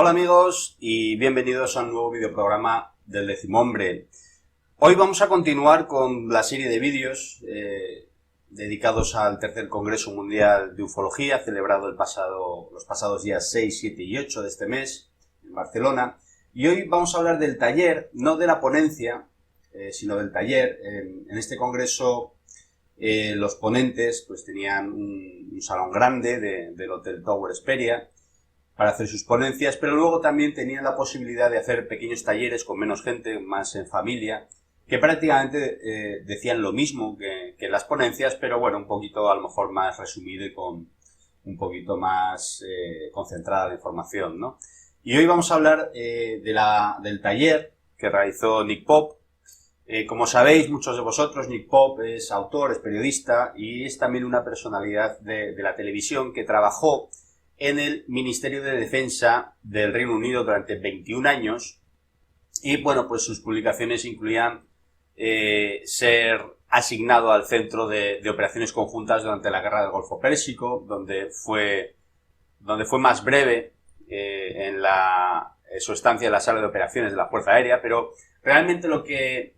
Hola amigos y bienvenidos a un nuevo videoprograma del Décimo Hombre. Hoy vamos a continuar con la serie de vídeos dedicados al 3er Congreso Mundial de Ufologia, celebrado los pasados días 6, 7 y 8 de este mes en Barcelona. Y hoy vamos a hablar del taller, no de la ponencia, sino del taller. En este congreso los ponentes pues tenían un salón grande del Hotel Tower Expediente para hacer sus ponencias, pero luego también tenían la posibilidad de hacer pequeños talleres con menos gente, más en familia, que prácticamente decían lo mismo que las ponencias, pero bueno, un poquito a lo mejor más resumido y con un poquito más concentrada la información, ¿no? Y hoy vamos a hablar del taller que realizó Nick Pope. Como sabéis muchos de vosotros, Nick Pope es autor, es periodista y es también una personalidad de la televisión que trabajó en el Ministerio de Defensa del Reino Unido durante 21 años y bueno, pues sus publicaciones incluían ser asignado al Centro de Operaciones Conjuntas durante la Guerra del Golfo Pérsico, donde fue más breve en su estancia en la sala de operaciones de la Fuerza Aérea, pero realmente lo que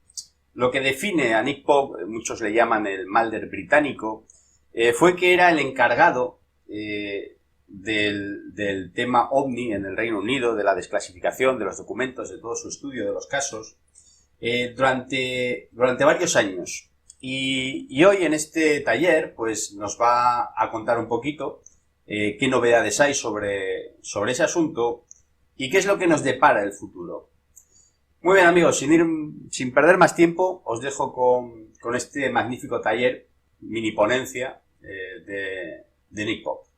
define a Nick Pope, muchos le llaman el Mulder británico, fue que era el encargado del tema OVNI en el Reino Unido, de la desclasificación de los documentos, de todo su estudio de los casos, durante varios años. Y hoy en este taller pues nos va a contar un poquito qué novedades hay sobre ese asunto y qué es lo que nos depara el futuro. Muy bien amigos, sin perder más tiempo, os dejo con este magnífico taller, mini ponencia de Nick Pope.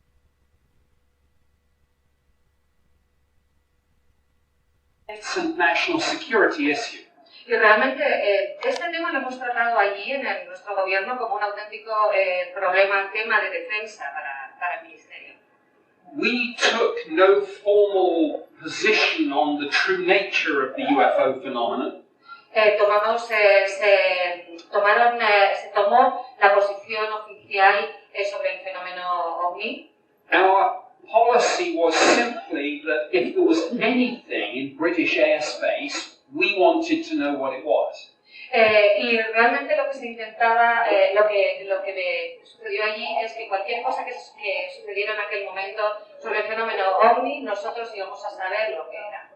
National security issue. Y realmente este tema lo hemos tratado allí en nuestro gobierno como un auténtico tema de defensa para el ministerio. We took no formal position on the true nature of the UFO phenomenon. Se tomó la posición oficial sobre el fenómeno OVNI. Our policy was simply that if there was anything in British airspace, we wanted to know what it was. Y realmente lo que se intentaba, lo que sucedió allí es que cualquier cosa que sucediera en aquel momento sobre el fenómeno OVNI, nosotros íbamos a saber lo que era.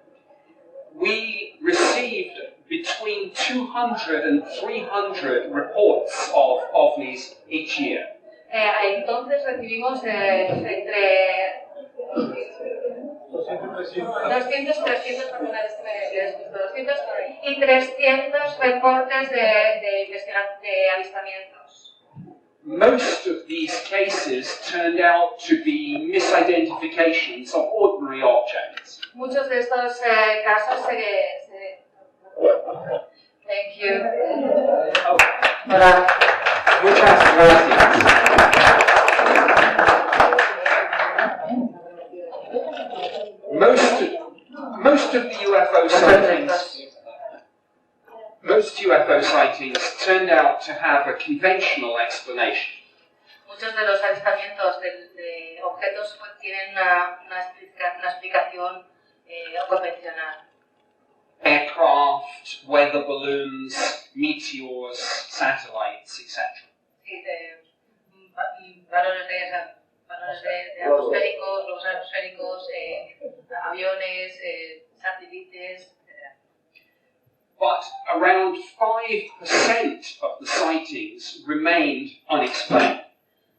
We received between 200 and 300 reports of OVNIs each year. Entonces recibimos entre 200 y 300 reportes de avistamientos. Most of these cases turned out to be misidentifications of ordinary objects. Muchos de estos casos Thank you. Hola. Muchas gracias. Most of the UFO sightings turned out to have a conventional explanation. Muchos de los avistamientos de objetos tienen una explicación convencional. Aircraft, weather balloons, meteors, satellites, etc. Sí, balones de atmosféricos, globos atmosféricos, aviones, satélites, etc. But around 5% of the sightings remained unexplained.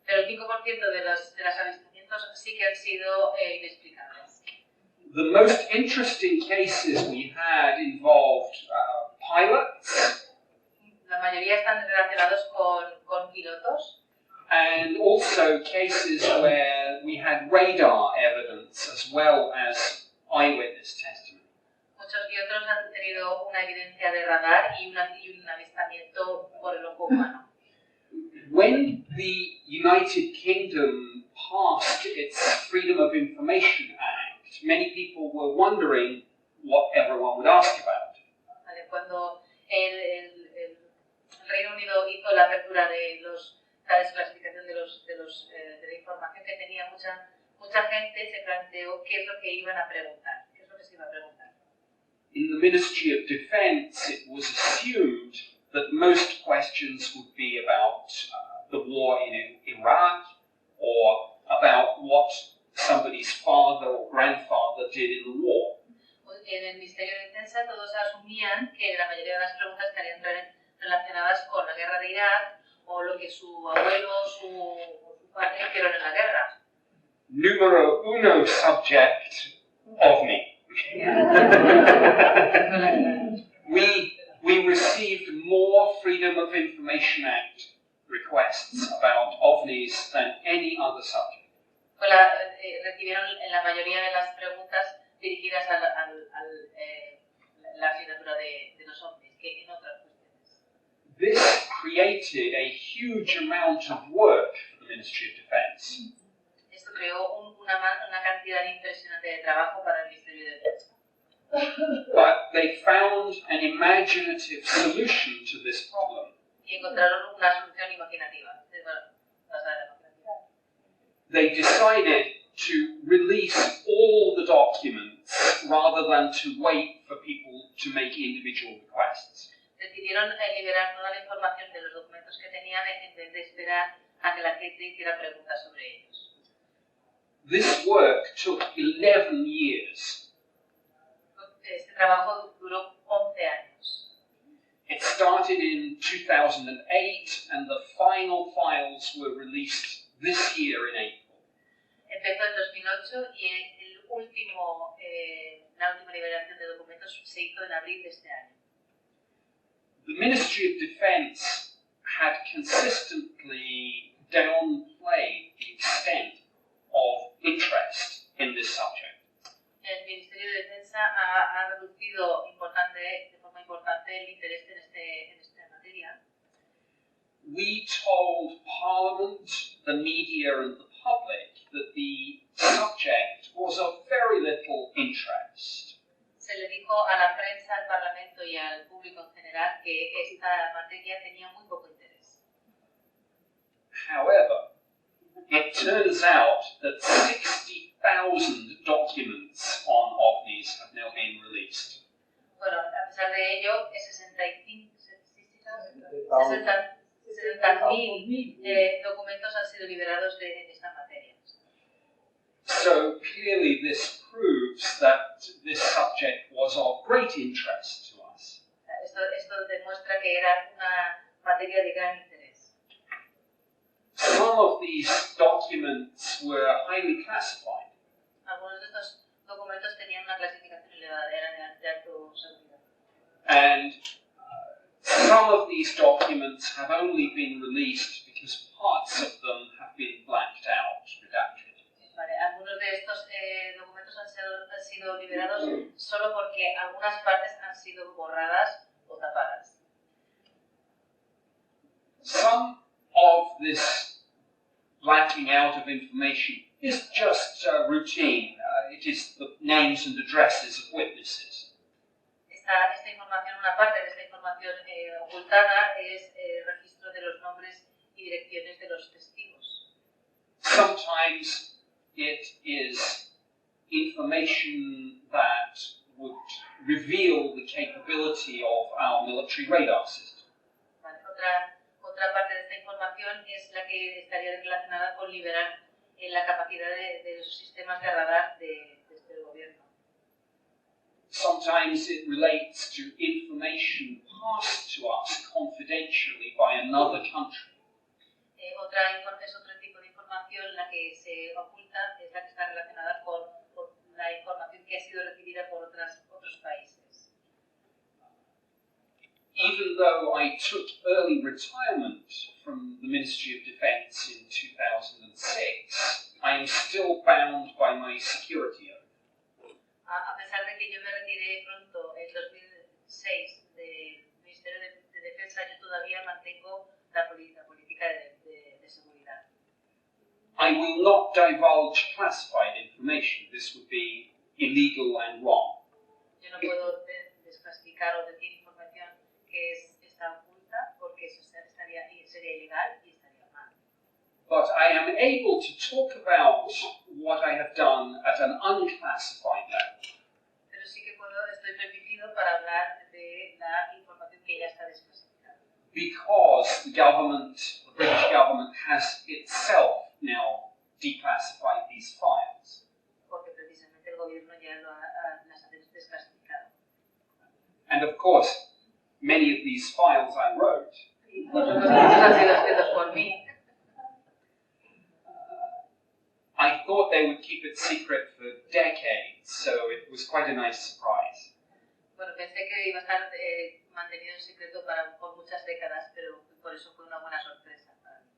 Pero el 5% de los avistamientos sí que han sido inexplicables. The most interesting cases we had involved pilots. La mayoría están relacionados con pilotos. And also cases where we had radar evidence as well as eyewitness testimony. Muchos y otros han tenido una evidencia de radar y un avistamiento por el ojo humano. When the United Kingdom passed its Freedom of Information Act, many people were wondering what everyone would ask about. Vale, cuando el Reino Unido hizo la apertura de la desclasificación de la información que tenía mucha gente, se planteó qué es lo que iban a preguntar, qué es va a preguntar. In the Ministry of Defense, it was assumed that most questions would be about the war in Iraq or about what somebody's father or grandfather did in the war. En el Ministerio de Defensa todos asumían que la mayoría de las preguntas estarían relacionadas con la guerra de Irak o lo que su abuelo o su padre hicieron en la guerra. Numero uno subject, OVNI. We received more Freedom of Information Act requests about OVNIs than any other subject. Recibieron la mayoría de las preguntas dirigidas a la asignatura de los OVNIs que en otras cuestiones. This created a huge amount of work for the Ministry of Defense. Esto creó una cantidad impresionante de trabajo para el Ministerio de Defensa. But they found an imaginative solution to this problem. Y encontraron una solución imaginativa, basada en la imaginación. They decided to release all the documents rather than to wait for people to make individual requests. Decidieron liberar toda la información de los documentos que tenían en vez de esperar a que la gente hiciera preguntas sobre ellos. This work took 11 years. Este trabajo duró 11 años. It started in 2008 and the final files were released this year in April. Empezó en 2008 y la última liberación de documentos se hizo en abril de este año. The Ministry of Defense had consistently downplayed the extent of interest in this subject. El Ministerio de Defensa ha reducido de forma importante el interés en esta materia. We told Parliament, the media and the public that the subject was of very little interest. Se le dijo a la prensa, al Parlamento y al público en general que esta materia tenía muy poco interés. However, it turns out that 60,000 documents on OVNIs have now been released. Bueno, a pesar de ello, 60.000 documentos han sido liberados de esta materia. So clearly this proves that this subject was of great interest to us. Esto demuestra que era una materia de gran interés. Some of these documents were highly classified. Algunos de estos documentos tenían una clasificación elevada, eran de alto seguridad. And some of these documents have only been released because parts of them have been blacked out, redacted. Vale, algunos de estos documentos han sido liberados solo porque algunas partes han sido borradas o tapadas. Some of this blacking out of information is just routine. It is the names and addresses of witnesses. Esta información, una parte de esta información ocultada es el registro de los nombres y direcciones de los testigos. Sometimes it is information that would reveal the capability of our military radar system. Vale, otra parte de esta información es la que estaría relacionada con liberar la capacidad de los sistemas de radar del gobierno. Sometimes it relates to information passed to us confidentially by another country. Es otro tipo de información la que se oculta, es la que está relacionada con la información que ha sido recibida por otros países. Even though I took early retirement from the Ministry of Defense in 2006, I am still bound by my security oath. A pesar de que yo me retiré pronto en 2006 del Ministerio de Defensa, yo todavía mantengo la política de seguridad. I will not divulge classified information. This would be illegal and wrong. Yo no puedo desclasificar o decir información que está oculta porque eso sería ilegal y estaría mal. But I am able to talk about what I have done at an unclassified level. Pero sí secreto para hablar de la información que ya está desclasificada. Because the British government has itself now declassified these files. Porque precisamente el gobierno ya las ha desclasificado. And of course, many of these files I wrote. Y por supuesto, muchos han sido escritos por mí. I thought they would keep it secret for decades, so it was quite a nice surprise. Bueno, pensé que iba a estar mantenido en secreto por muchas décadas, pero por eso fue una buena sorpresa para mí.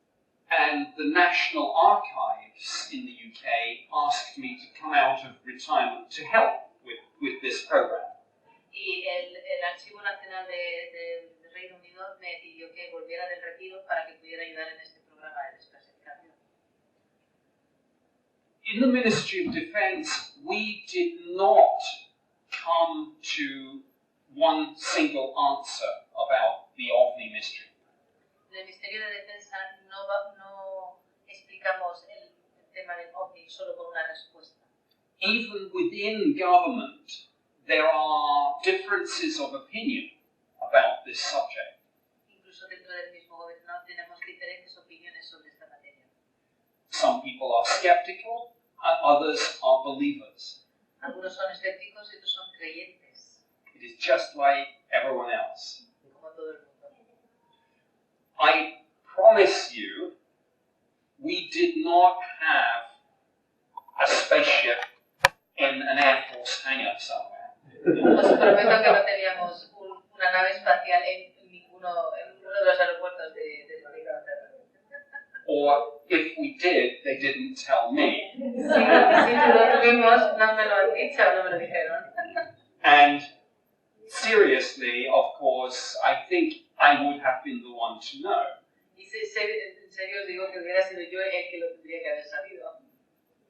And the National Archives in the UK asked me to come out of retirement to help with this program. Y el Archivo Nacional del Reino Unido me pidió que volviera del retiro para que pudiera ayudar en este programa de desclasificación. In the Ministry of Defence, we did not come to one single answer about the OVNI mystery. En el Ministerio de Defensa no explicamos el tema del OVNI solo con una respuesta. Even within government, there are differences of opinion about this subject. Incluso dentro del mismo gobierno tenemos diferentes opiniones sobre esta materia. Some people are skeptical, and others are believers. Algunos son escépticos y otros son creyentes, It is just like everyone else. como todo el mundo. I promise you, we did not have a spaceship in an Air Force hangar somewhere. Os prometo que no teníamos una nave espacial en ninguno de los aeropuertos de Inglaterra. Or if we did, they didn't tell me. Si lo tuvimos, no me lo han dicho, no me lo dijeron. And seriously, of course, I think I would have been the one to know. Y en serio os digo que hubiera sido yo el que lo tendría que haber sabido.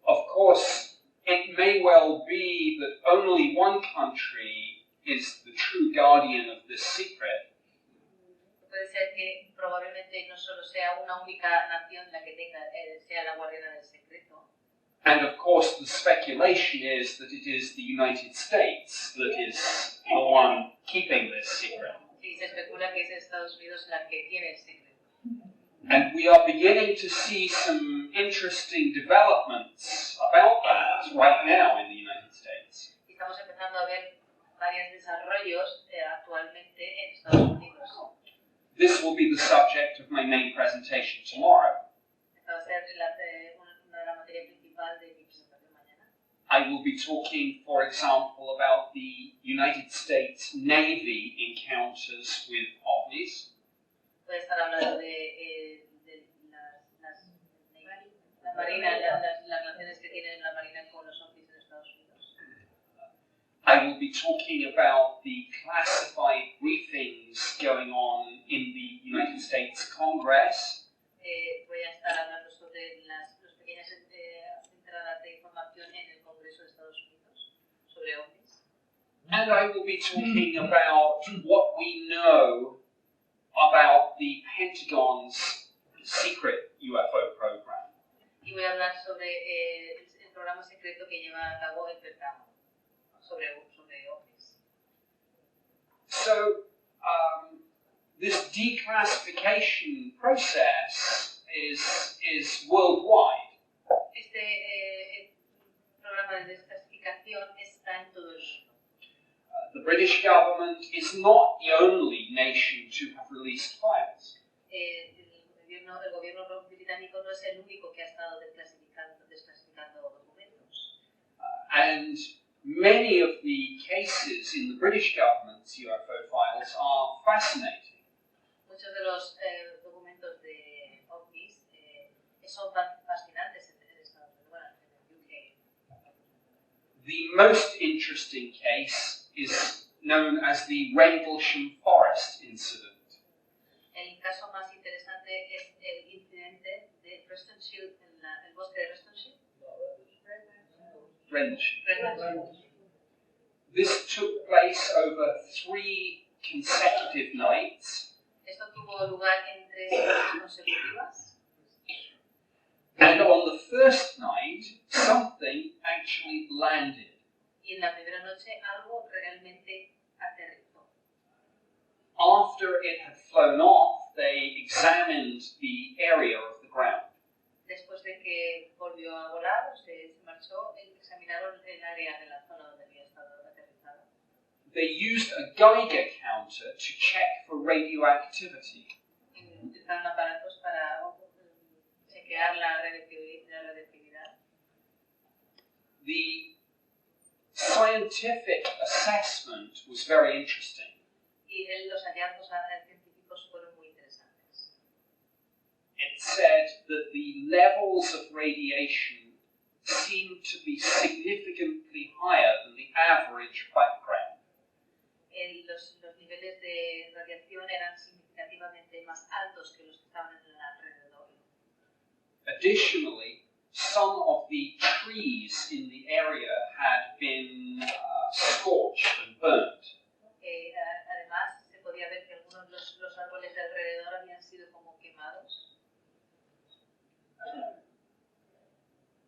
Of course, it may well be that only one country is the true guardian of this secret. Puede ser que probablemente no solo sea una única nación la que sea la guardiana del secreto. And of course, the speculation is that it is the United States that is the one keeping this secret. Y se especula que es Estados Unidos la que tiene el secreto. And we are beginning to see some interesting developments about that right now in the United States. Y estamos empezando a ver varios desarrollos actualmente en Estados Unidos. This will be the subject of my main presentation tomorrow. Esta va a ser una de las materias principales de mi presentación mañana. I will be talking, for example, about the United States Navy encounters with OVNIs. Voy a estar hablando de la Marina, las relaciones que tiene la Marina con los ovnis en Estados Unidos. I will be talking about the classified briefings going on in the United States Congress. Voy a estar hablando sobre las pequeñas entradas de información en el Congreso de Estados Unidos sobre ovnis. And I will be talking about what we know about the Pentagon's secret UFO program. Y voy a hablar sobre el programa secreto que lleva a cabo el Pentágono sobre ovnis. So, this declassification process is worldwide. Este programa de desclasificación está en todo el mundo. The British government is not the only nation to have released files. El gobierno británico no es el único que ha estado desclasificando documentos. And many of the cases in the British government's UFO files are fascinating. Muchos de los documentos de ovnis son fascinantes en Estados Unidos, en el UK. The most interesting case is known as the Rendlesham Forest incident. El caso más interesante es el incidente de Restonshire, el bosque de Restonshire. Rendlesham. This took place over 3 consecutive nights. Esto tuvo lugar en 3 noches consecutivas. And on the first night, something actually landed. Y en la primera noche algo realmente aterrizó. After it had flown off, they examined the area of the ground. Después de que volvió a volar, se marchó, examinaron el área de la zona donde había estado aterrizado. They used a Geiger counter to check for radioactivity. Utilizaron aparatos para chequear la radioactividad. The scientific assessment was very interesting. Y los hallazgos científicos fueron muy interesantes. It said that the levels of radiation seemed to be significantly higher than the average background. Los niveles de radiación eran significativamente más altos que los que estaban en el alrededor. Additionally, some of the trees in the area had been scorched and burnt. Además, se podía ver que algunos de los árboles de alrededor habían sido como quemados.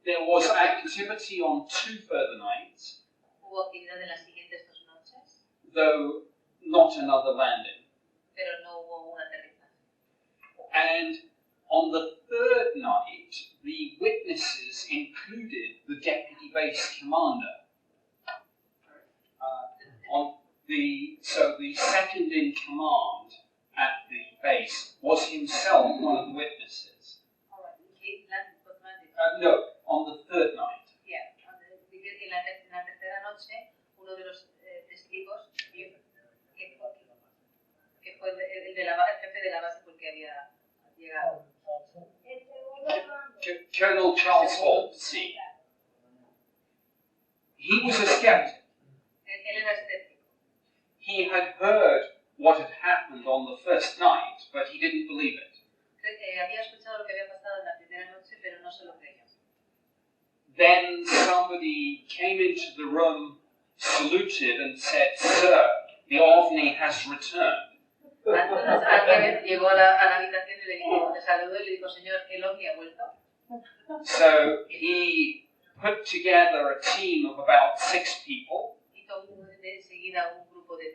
There was activity on 2 further nights, Hubo actividad en las siguientes 2 noches, though not another landing. pero no hubo un aterrizaje. And on the 3rd night, the witnesses included the deputy base commander. So the second in command at the base was himself one of the witnesses. No, on the 3rd night. En la tercera noche, uno de los testigos, que fue el jefe de la base porque había llegado. Colonel Charles Holt, sí. He was a skeptic. Él era escéptico. He had heard what had happened on the 1st night, but he didn't believe it. Había escuchado lo que había pasado en la primera noche, pero no se lo creyó. Then somebody came into the room, saluted and said, "Sir, the OVNI has returned." Entonces alguien llegó a la habitación y le saludó y le dijo, "Señor, ¿el OVNI ha vuelto?" So he put together a team of about 6 people. Hizo enseguida un grupo de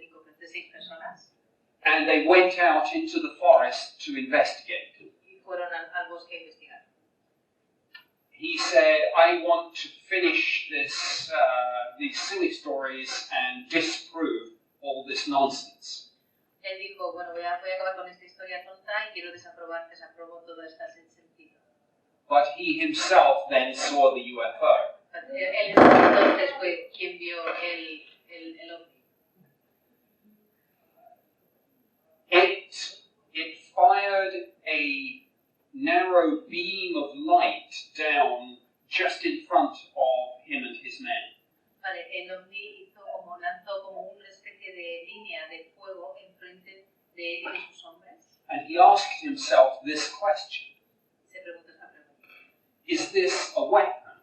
6 personas. And they went out into the forest to investigate. Y fueron al bosque a investigar. He said, "I want to finish these silly stories and disprove all this nonsense." Él dijo, bueno, voy a acabar con esta historia tonta y quiero desapruebo todo esto sin sentido. But he himself then saw the UFO. Él entonces fue quien vio el OVNI. It fired a narrow beam of light down just in front of him and his men. Vale, el OVNI lanzó como una especie de línea de fuego enfrente de él y sus hombres. And he asked himself this question. Se preguntó esta pregunta. Is this a weapon?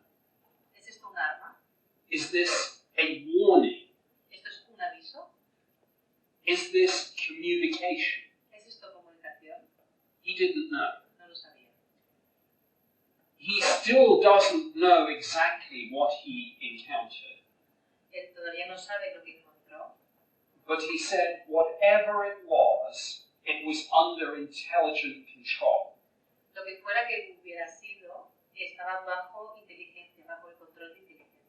¿Es esto un arma? Is this a warning? ¿Esto es un aviso? Is this communication? ¿Es esto comunicación? He didn't know. No lo sabía. He still doesn't know exactly what he encountered. Él todavía no sabe lo que encontró. But he said whatever it was under intelligent control. Lo que fuera que hubiera sido, estaba bajo inteligencia, bajo el control de inteligencia.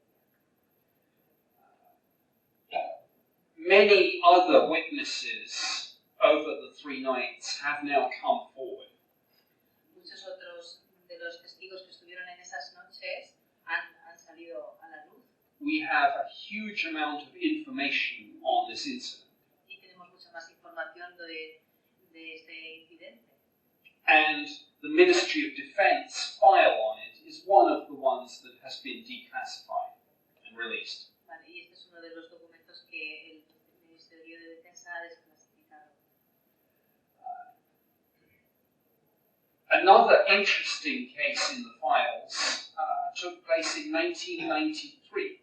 Many other witnesses over the 3 nights have now come forward. Muchos otros de los testigos que estuvieron en esas noches han salido a la luz. We have a huge amount of information on this incident. Y tenemos mucha más información de este incidente. And the Ministry of Defense file on it is one of the ones that has been declassified and released. Vale, y este es uno de los documentos que el Ministerio de Defensa ha desclasificado. Another interesting case in the files took place in 1993.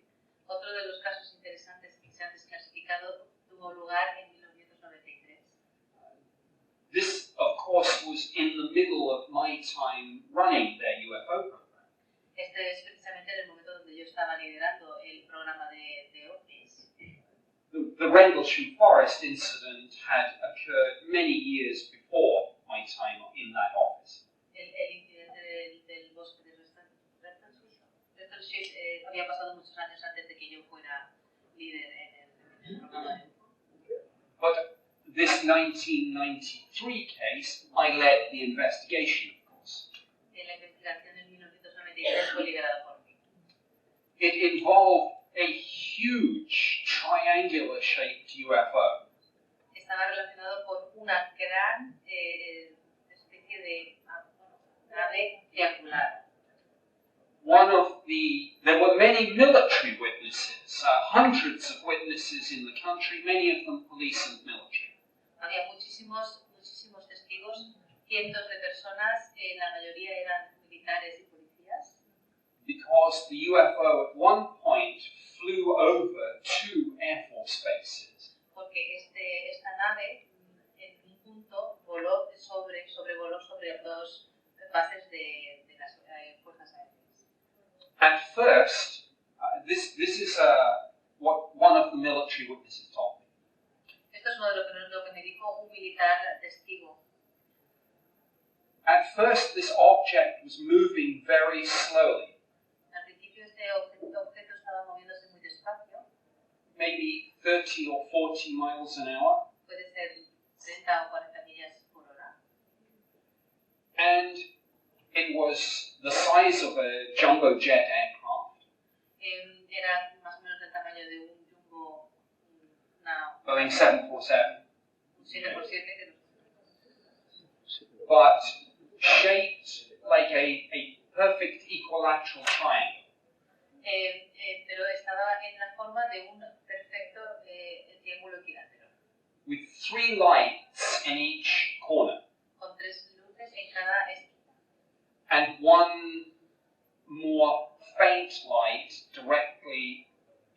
Otro de los casos interesantes que se han desclasificado tuvo lugar en 1993. This, of course, was in the middle of my time running their UFO program. Este es precisamente en el momento donde yo estaba liderando el programa de OVNIs. The Rendlesham Forest incident had occurred many years before my time in that office. El incidente del bosque de Rendlesham había pasado muchos años antes de que yo fuera líder en el programa de UFO. But this 1993 case, I led the investigation, of course. La investigación en 1993 fue liderada por mí. It involved a huge triangular-shaped UFO. Estaba relacionado con una gran especie de nave triangular. There were many military witnesses, hundreds of witnesses in the country, many of them police and military. Había muchísimos testigos, cientos de personas, la mayoría eran militares y policías. Because the UFO at one point flew over 2 Air Force bases. Porque esta nave en un punto sobrevoló sobre 2 bases de las fuerzas aéreas. At first, this is what one of the military witnesses told me. Esto es lo que me dijo un militar testigo. At first, this object was moving very slowly. Al principio este objeto estaba moviéndose muy despacio. Maybe 30 or 40 miles an hour. Puede ser 30 o 40 millas por hora. And it was the size of a jumbo jet aircraft. Era más o menos del tamaño de un jumbo, Boeing 747. Un 7x7 but shaped like a perfect equilateral triangle. Pero estaba en la forma de un perfecto triángulo equilátero. With 3 lights in each corner. Con 3 luces en cada esquina. And 1 more faint light directly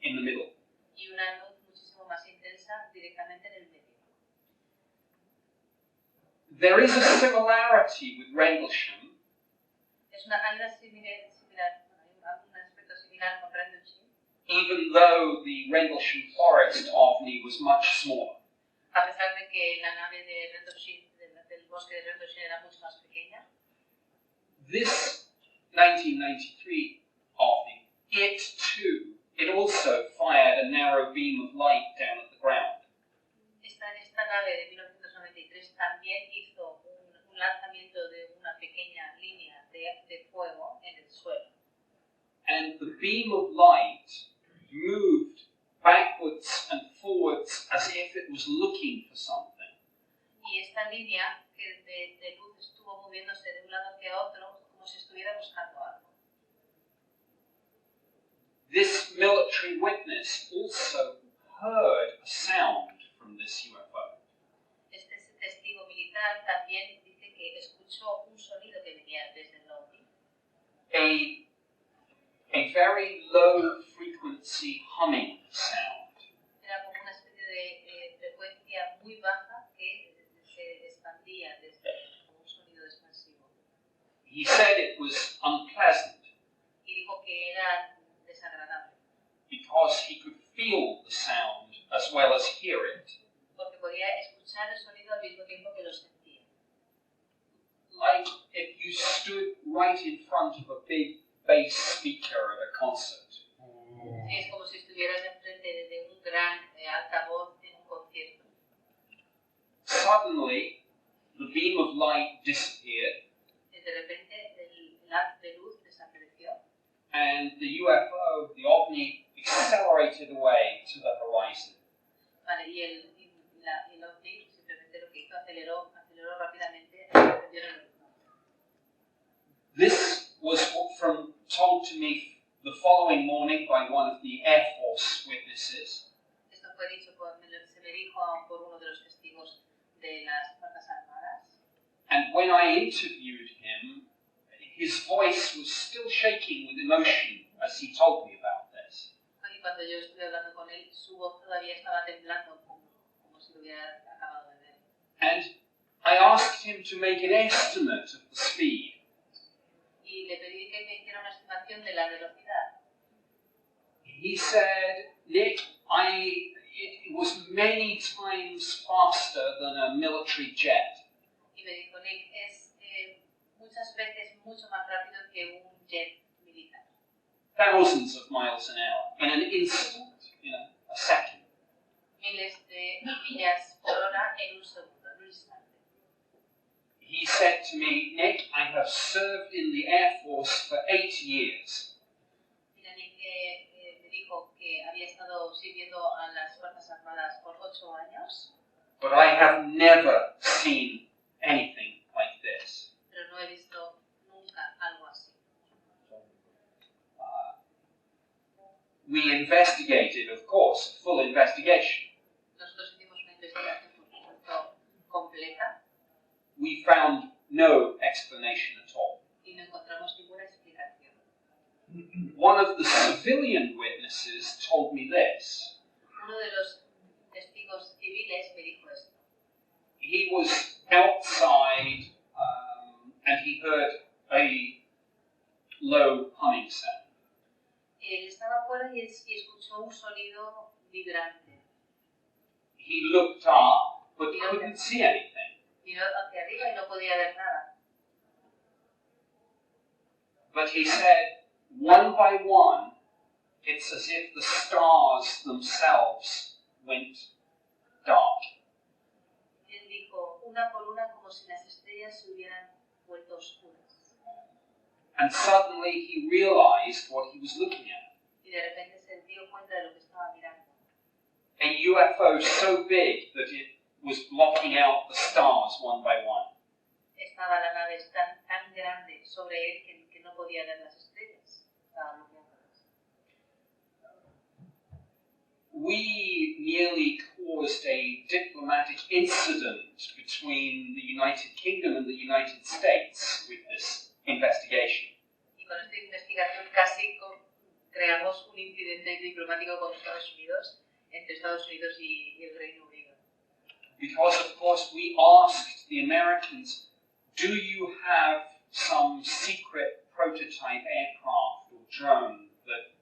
in the middle. Y una luz muchísimo más intensa directamente en el medio. There is a similarity with Rendlesham. Hay un aspecto similar con Rendlesham. Even though the Rendlesham Forest OVNI was much smaller. A pesar de que la nave de Rendlesham, del bosque de Rendlesham, era mucho más pequeña. This 1993 OVNI, it also fired a narrow beam of light down at the ground. Esta nave de 1993 también hizo un lanzamiento de una pequeña línea de fuego en el suelo. And the beam of light moved backwards and forwards as if it was looking for something. Y esta línea de luz estuvo moviéndose de un lado hacia otro como si estuviera buscando algo. This military witness also heard a sound from this UFO. Este testigo militar también dice que escuchó un sonido que venía desde el ovni. A very low frequency humming sound. Era como una especie de frecuencia muy baja que se expandía desde un sonido expansivo. He said it was unpleasant. Y dijo que era desagradable. Because he could feel the sound as well as hear it. Porque podía escuchar el sonido al mismo tiempo que lo sentía. Like if you stood right in front of a big bass speaker at a concert. Es como si estuvieras enfrente de un gran altavoz en un concierto. Suddenly, the beam of light disappeared. De repente, el haz de luz desapareció. And the UFO, the OVNI, accelerated away to the horizon. Vale, y el OVNI simplemente lo que hizo aceleró rápidamente hacia el horizonte. This was told to me the following morning by one of the Air Force witnesses. Esto fue dicho se me dijo por uno de los testigos de las Fuerzas Armadas. And when I interviewed him, his voice was still shaking with emotion as he told me about this. Y cuando yo estuve hablando con él, su voz todavía estaba temblando como si lo hubiera acabado de ver. And I asked him to make an estimate of the speed. Y le pedí que me hiciera una estimación de la velocidad. He said, Nick, it was many times faster than a military jet. Y me dijo, Nick, es muchas veces mucho más rápido que un jet militar. Thousands of miles an hour in an instant, a second. Miles de millas por hora en un segundo, en un instante. He said to me, Nick, I have served in the Air Force for 8 years. Mira, Nick me dijo que había estado sirviendo a las Fuerzas Armadas por 8 años. But I have never seen anything like this. Pero no he visto nunca algo así. We investigated, of course, a full investigation. Nosotros hicimos una investigación, por supuesto, completa. We found no explanation at all. Y no encontramos ninguna explicación. One of the civilian witnesses told me this. Uno de los testigos civiles me dijo esto. He was outside and he heard a low humming sound. Él estaba afuera y escuchó un sonido vibrante. He looked up but couldn't see anything. Miró hacia arriba y no podía ver nada. But he said, one by one, it's as if the stars themselves went dark. Él dijo, una por una, como si las estrellas se hubieran vuelto oscuras. And suddenly he realized what he was looking at. Y de repente se dio cuenta de lo que estaba mirando. A UFO so big that it was blocking out the stars one by one. Estaba la nave tan grande sobre él que no podía ver las estrellas. Estaba bloqueándolas. We nearly caused a diplomatic incident between the United Kingdom and the United States with this investigation. Y con esta investigación casi creamos un incidente diplomático con Estados Unidos, entre Estados Unidos y el Reino Unido. Because, of course, we asked the Americans, do you have some secret prototype aircraft or drone that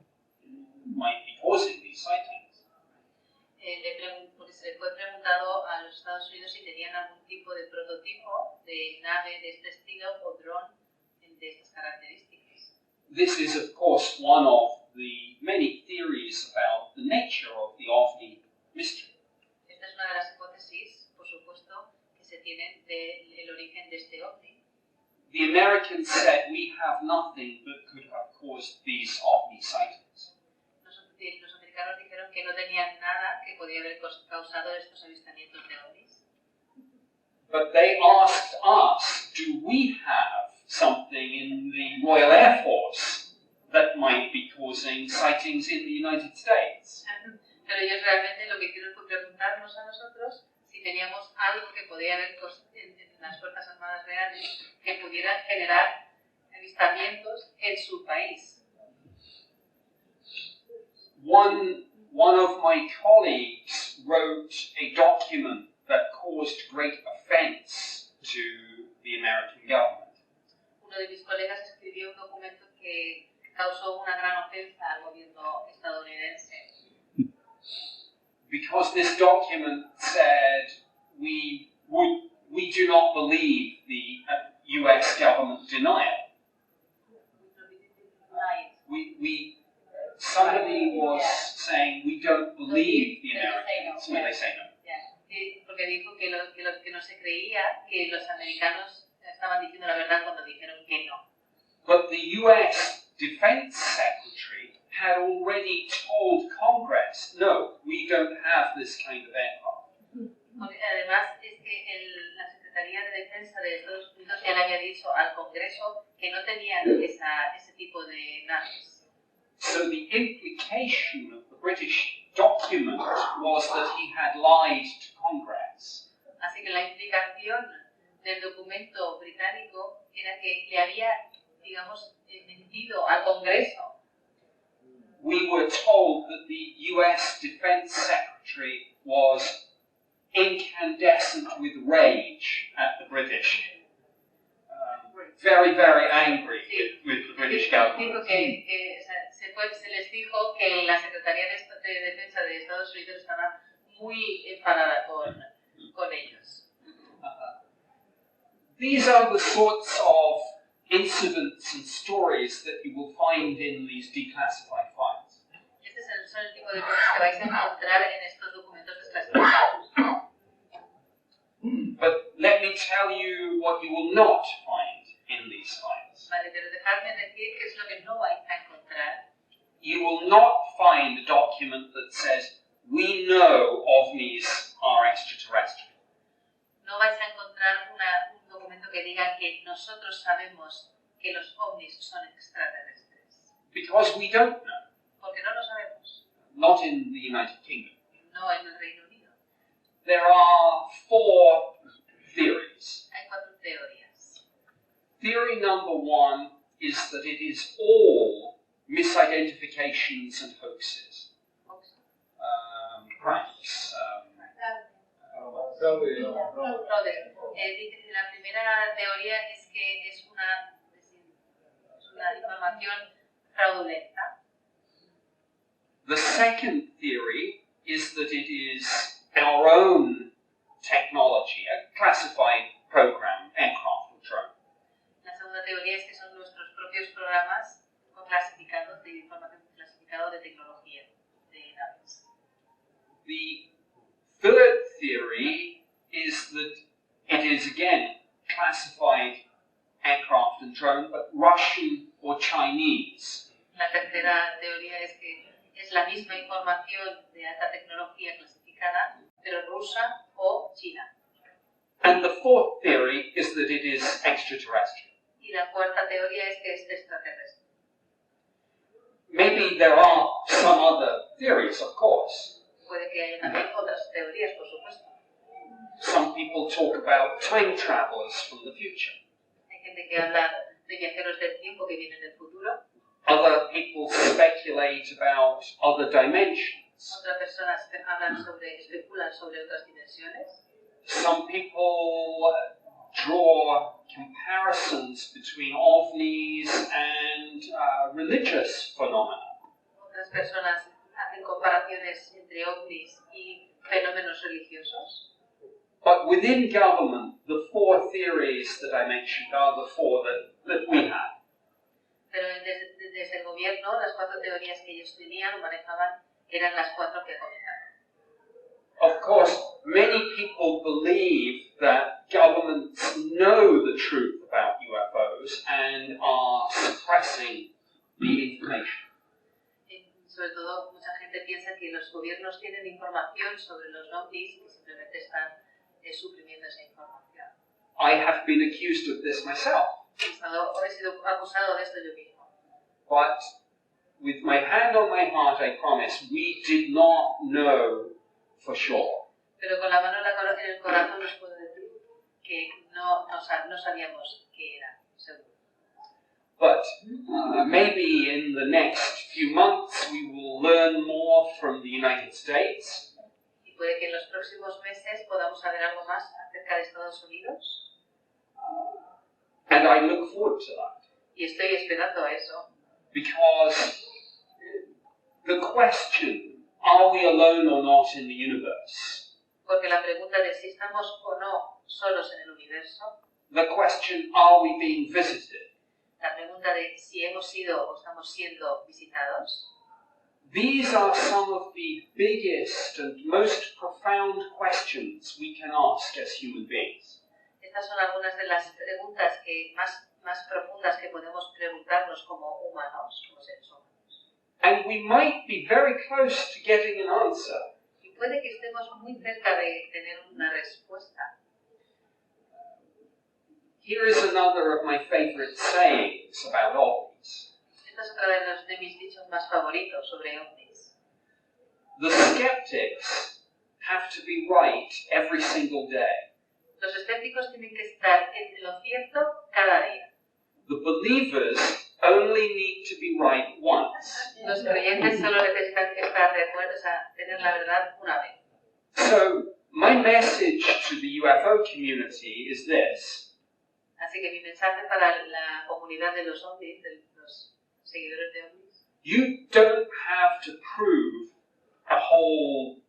might be causing these sightings? Porque se le fue preguntado a los Estados Unidos si tenían algún tipo de prototipo de nave de este estilo o dron de estas características. This is, of course, one of the many theories about the nature of the OVNI mystery. Esta es una de las hipótesis, por supuesto, que se tienen del origen de este ovni. The Americans said we have nothing that could have caused these OVNI sightings. Los americanos dijeron que no tenían nada que podía haber causado estos avistamientos de ovnis. But they asked us, do we have something in the Royal Air Force that might be causing sightings in the United States? Pero ellos realmente lo que hicieron fue preguntarnos a nosotros si teníamos algo que podía haber en las Fuerzas Armadas reales que pudiera generar avistamientos en su país. One of my colleagues wrote a document that caused great offense to the American government. Uno de mis colegas escribió un documento que causó una gran ofensa al gobierno estadounidense. Because this document said we do not believe the US government denial. Somebody was saying we don't believe the Americans when they say no. Porque dijo que no se creía que los americanos estaban diciendo la verdad cuando dijeron que no. But the US Defense Secretary had already told Congress, no, we don't have this kind of aircraft. Además es que la Secretaría de Defensa de Estados Unidos ya le había dicho al Congreso que no tenían ese tipo de naves. So the implication of the British document was that he had lied to Congress. Así que la implicación del documento británico era que le había, digamos, mentido al Congreso. We were told that the US Defense Secretary was incandescent with rage at the British. Very, very angry with the British government. Dijo que se les dijo que la Secretaría de Defensa de Estados Unidos estaba muy enfadada con ellos. These are the sorts of incidents and stories that you will find in these declassified files. Este son el tipo de cosas que vais a encontrar en estos documentos desclasificados. But let me tell you what you will not find in these files. Vale, pero dejadme decir qué es lo que no vais a encontrar. You will not find a document that says, we know ovnis are extraterrestrial. No vais a encontrar un documento que diga que nosotros sabemos que los ovnis son extraterrestres. Because we don't know. Porque no lo sabemos. Not in the United Kingdom. No en el Reino Unido. There are 4 theories. Hay 4 teorías. Theory number 1 is that it is all misidentifications and hoaxes. Pranks. Dice que la primera teoría es que es una información fraudulenta. The second theory is that it is our own technology, a classified program, aircraft or drone. La segunda teoría es que son nuestros propios programas clasificados de información clasificada de tecnología de naves. The third theory is that it is again classified aircraft and drone, but Russian or Chinese. La tercera teoría es que es la misma información de alta tecnología clasificada, pero rusa o china. And the fourth theory is that it is extraterrestrial. Y la cuarta teoría es que es extraterrestre. Maybe there are some other theories, of course. Puede que haya también otras teorías, por supuesto. Some people talk about time travelers from the future. Hay gente que habla de viajeros del tiempo que vienen del futuro. Other people speculate about other dimensions. Otras personas especulan sobre otras dimensiones. Some people draw comparisons between ovnis and religious phenomena. Otras personas hacen comparaciones entre ovnis y fenómenos religiosos. But within government, the 4 theories that I mentioned are the 4 that we have. Pero desde el gobierno, las 4 teorías que ellos tenían o manejaban eran las 4 que he comentado. Of course, many people believe that governments know the truth about UFOs and are suppressing the information. Sobre todo, mucha gente piensa que los gobiernos tienen información sobre los ovnis y simplemente están suprimiendo esa información. I have been accused of this myself. He sido acusado de esto yo mismo. But with my hand on my heart, I promise, we did not know for sure. Pero con la mano en el corazón os puedo decir que no sabíamos qué era, seguro. But maybe in the next few months we will learn more from the United States. Y puede que en los próximos meses podamos saber algo más acerca de Estados Unidos. And I look forward to that. Y estoy esperando a eso. Because the question, are we alone or not in the universe? Porque la pregunta de si estamos o no solos en el universo. The question, are we being visited? La pregunta de si hemos sido o estamos siendo visitados. These are some of the biggest and most profound questions we can ask as human beings. Estas son algunas de las preguntas más profundas que podemos preguntarnos como humanos, como seres humanos. And we might be very close to getting an answer. Y puede que estemos muy cerca de tener una respuesta. Here is another of my favorite sayings about ovnis. Esta es otra de mis dichos más favoritos sobre ovnis. The skeptics have to be right every single day. Los escépticos tienen que estar en lo cierto cada día. The believers only need to be right once. Los creyentes solo necesitan estar de acuerdo, o sea, tener la verdad una vez. So, my message to the UFO community is this. Así que mi mensaje para la comunidad de los ovnis, de los seguidores de ovnis. You don't have to prove a whole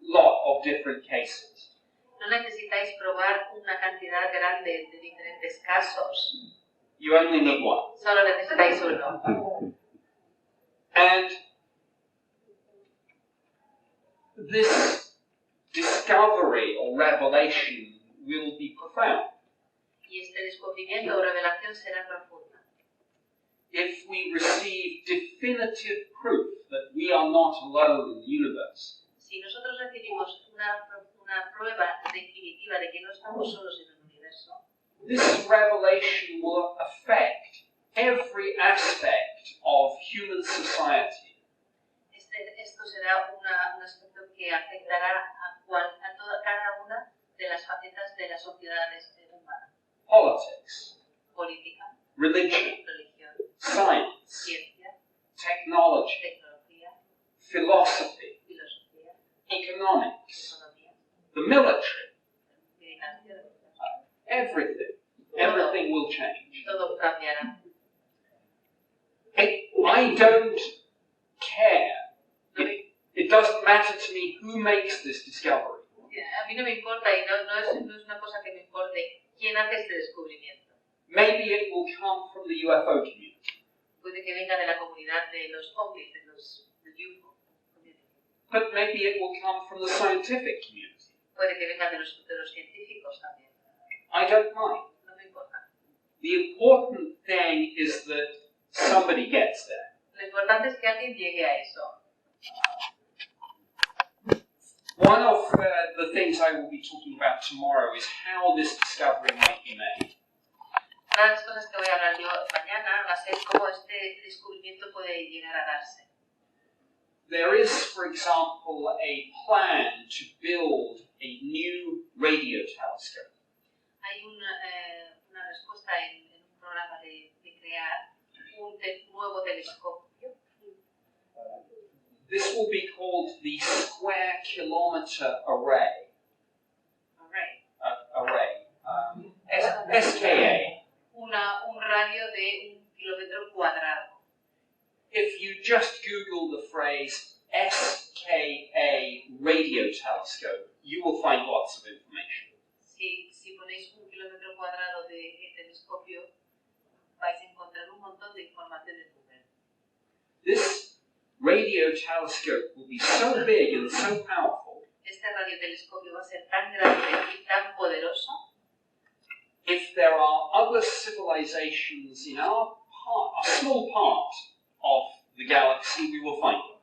lot of different cases. No necesitáis probar una cantidad grande de diferentes casos. You only need one. Solo necesitáis uno. And this discovery or revelation will be profound. Y este descubrimiento o revelación será profunda. If we receive definitive proof that we are not alone in the universe, Si nosotros recibimos una prueba definitiva de que no estamos solos en el universo, this revelation will affect every aspect of human society. esto será un aspecto que afectará a cada una de las facetas de las sociedades humanas. Politics, Política, religion, religión, science, ciencia, technology, tecnología, philosophy, filosofía, economics, economía, the military, militar, everything. Everything will change. todo cambiará. I don't care. It doesn't matter to me who makes this discovery. A mí no me importa y no es una cosa que me importe quién hace este descubrimiento. Maybe it will come from the UFO community. Puede que venga de la comunidad de los ovnis, del UFO. But maybe it will come from the scientific community. Puede que venga de los científicos también. I don't mind. No me importa. The important thing is that somebody gets there. Lo importante es que alguien llegue a eso. One of the things I will be talking about tomorrow is how this discovery might be made. Una de las cosas que voy a hablar yo mañana va a ser cómo este descubrimiento puede llegar a darse. There is, for example, a plan to build a new radio telescope. Hay una respuesta en un programa de crear un nuevo telescopio. This will be called the Square Kilometer Array. SKA. Un radio de 1 kilómetro cuadrado. If you just Google the phrase SKA radio telescope, you will find lots of information. Si ponéis 1 kilómetro cuadrado de telescopio, vais a encontrar un montón de información en Google. This radio telescope will be so big and so powerful. Este radiotelescopio va a ser tan grande y tan poderoso. If there are other civilizations in a small part of the galaxy, we will find them.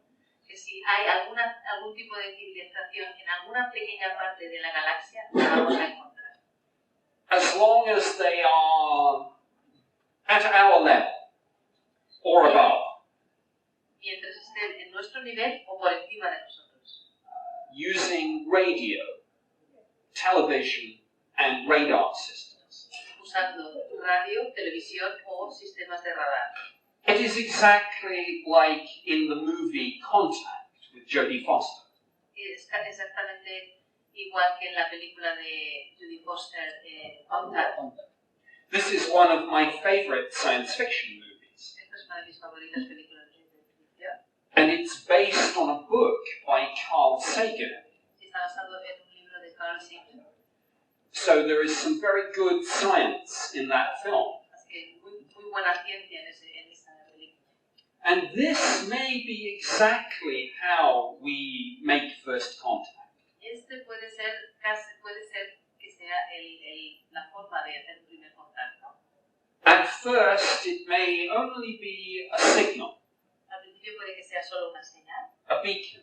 Que si hay algún tipo de civilización en alguna pequeña parte de la galaxia, la vamos a encontrar. As long as they are at our level or above. Mientras estén en nuestro nivel o por encima de nosotros. Using radio, television, and radar systems. Usando radio, televisión o sistemas de radar. It is exactly like in the movie Contact with Jodie Foster. Es exactamente igual que en la película de Jodie Foster, Contact. This is one of my favorite science fiction movies. Esta es una de mis favoritas películas de ciencia ficción. And it's based on a book by Carl Sagan. Está basado en un libro de Carl Sagan. So there is some very good science in that film. Así que muy buena ciencia en esa película. And this may be exactly how we make first contact. Este puede ser que sea la forma de hacer un primer contacto. At first, it may only be a signal, Al principio puede que sea solo una señal. a beacon.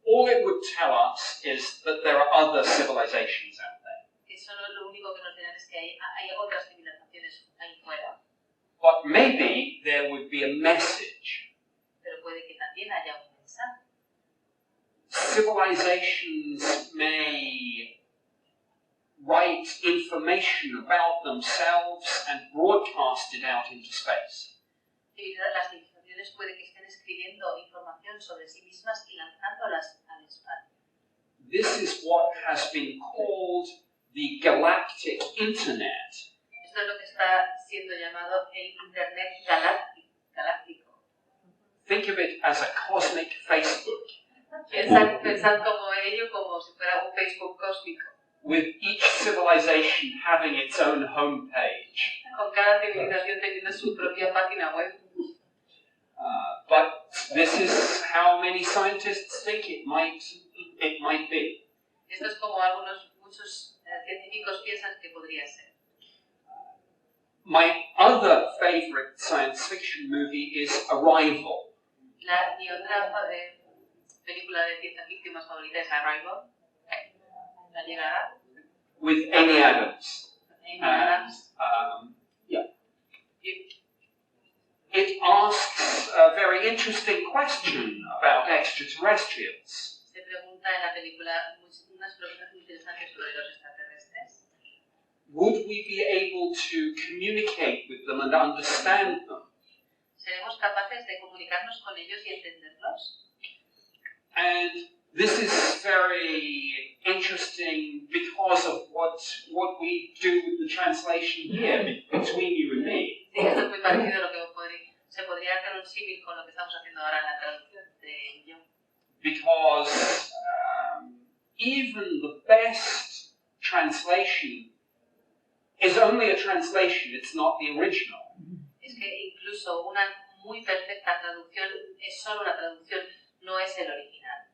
All it would tell us is that there are other civilizations out there. Que solo lo único que nos dirán es que hay otras civilizaciones ahí fuera. But maybe there would be a message. Pero puede que también haya un mensaje. Civilizations may write information about themselves and broadcast it out into space. Las civilizaciones puede que estén escribiendo información sobre sí mismas y lanzándolas al espacio. This is what has been called the galactic internet. Esto es lo que está siendo llamado el Internet galáctico. Think of it as a cosmic Facebook. Pensad como ello como si fuera un Facebook cósmico. With each civilization having its own homepage. Con cada civilización teniendo su propia página web. But this is how many scientists think it might be. Esto es como muchos científicos piensan que podría ser. My other favorite science fiction movie is Arrival. Mi otra película de ciencia ficción más favorita es Arrival. La llegada. With Amy Adams. Yeah. It asks a very interesting question about extraterrestrials. Se pregunta en la película unas preguntas interesantes sobre los extraterrestres. Would we be able to communicate with them and understand them? ¿Seremos capaces de comunicarnos con ellos y entenderlos? And this is very interesting because of what we do with the translation here between you and me. Sí, esto es muy parecido a lo que se podría hacer un símil con lo que estamos haciendo ahora en la traducción de yo. Because even the best translation is only a translation, it's not the original. Es que incluso una muy perfecta traducción es solo una traducción, no es el original.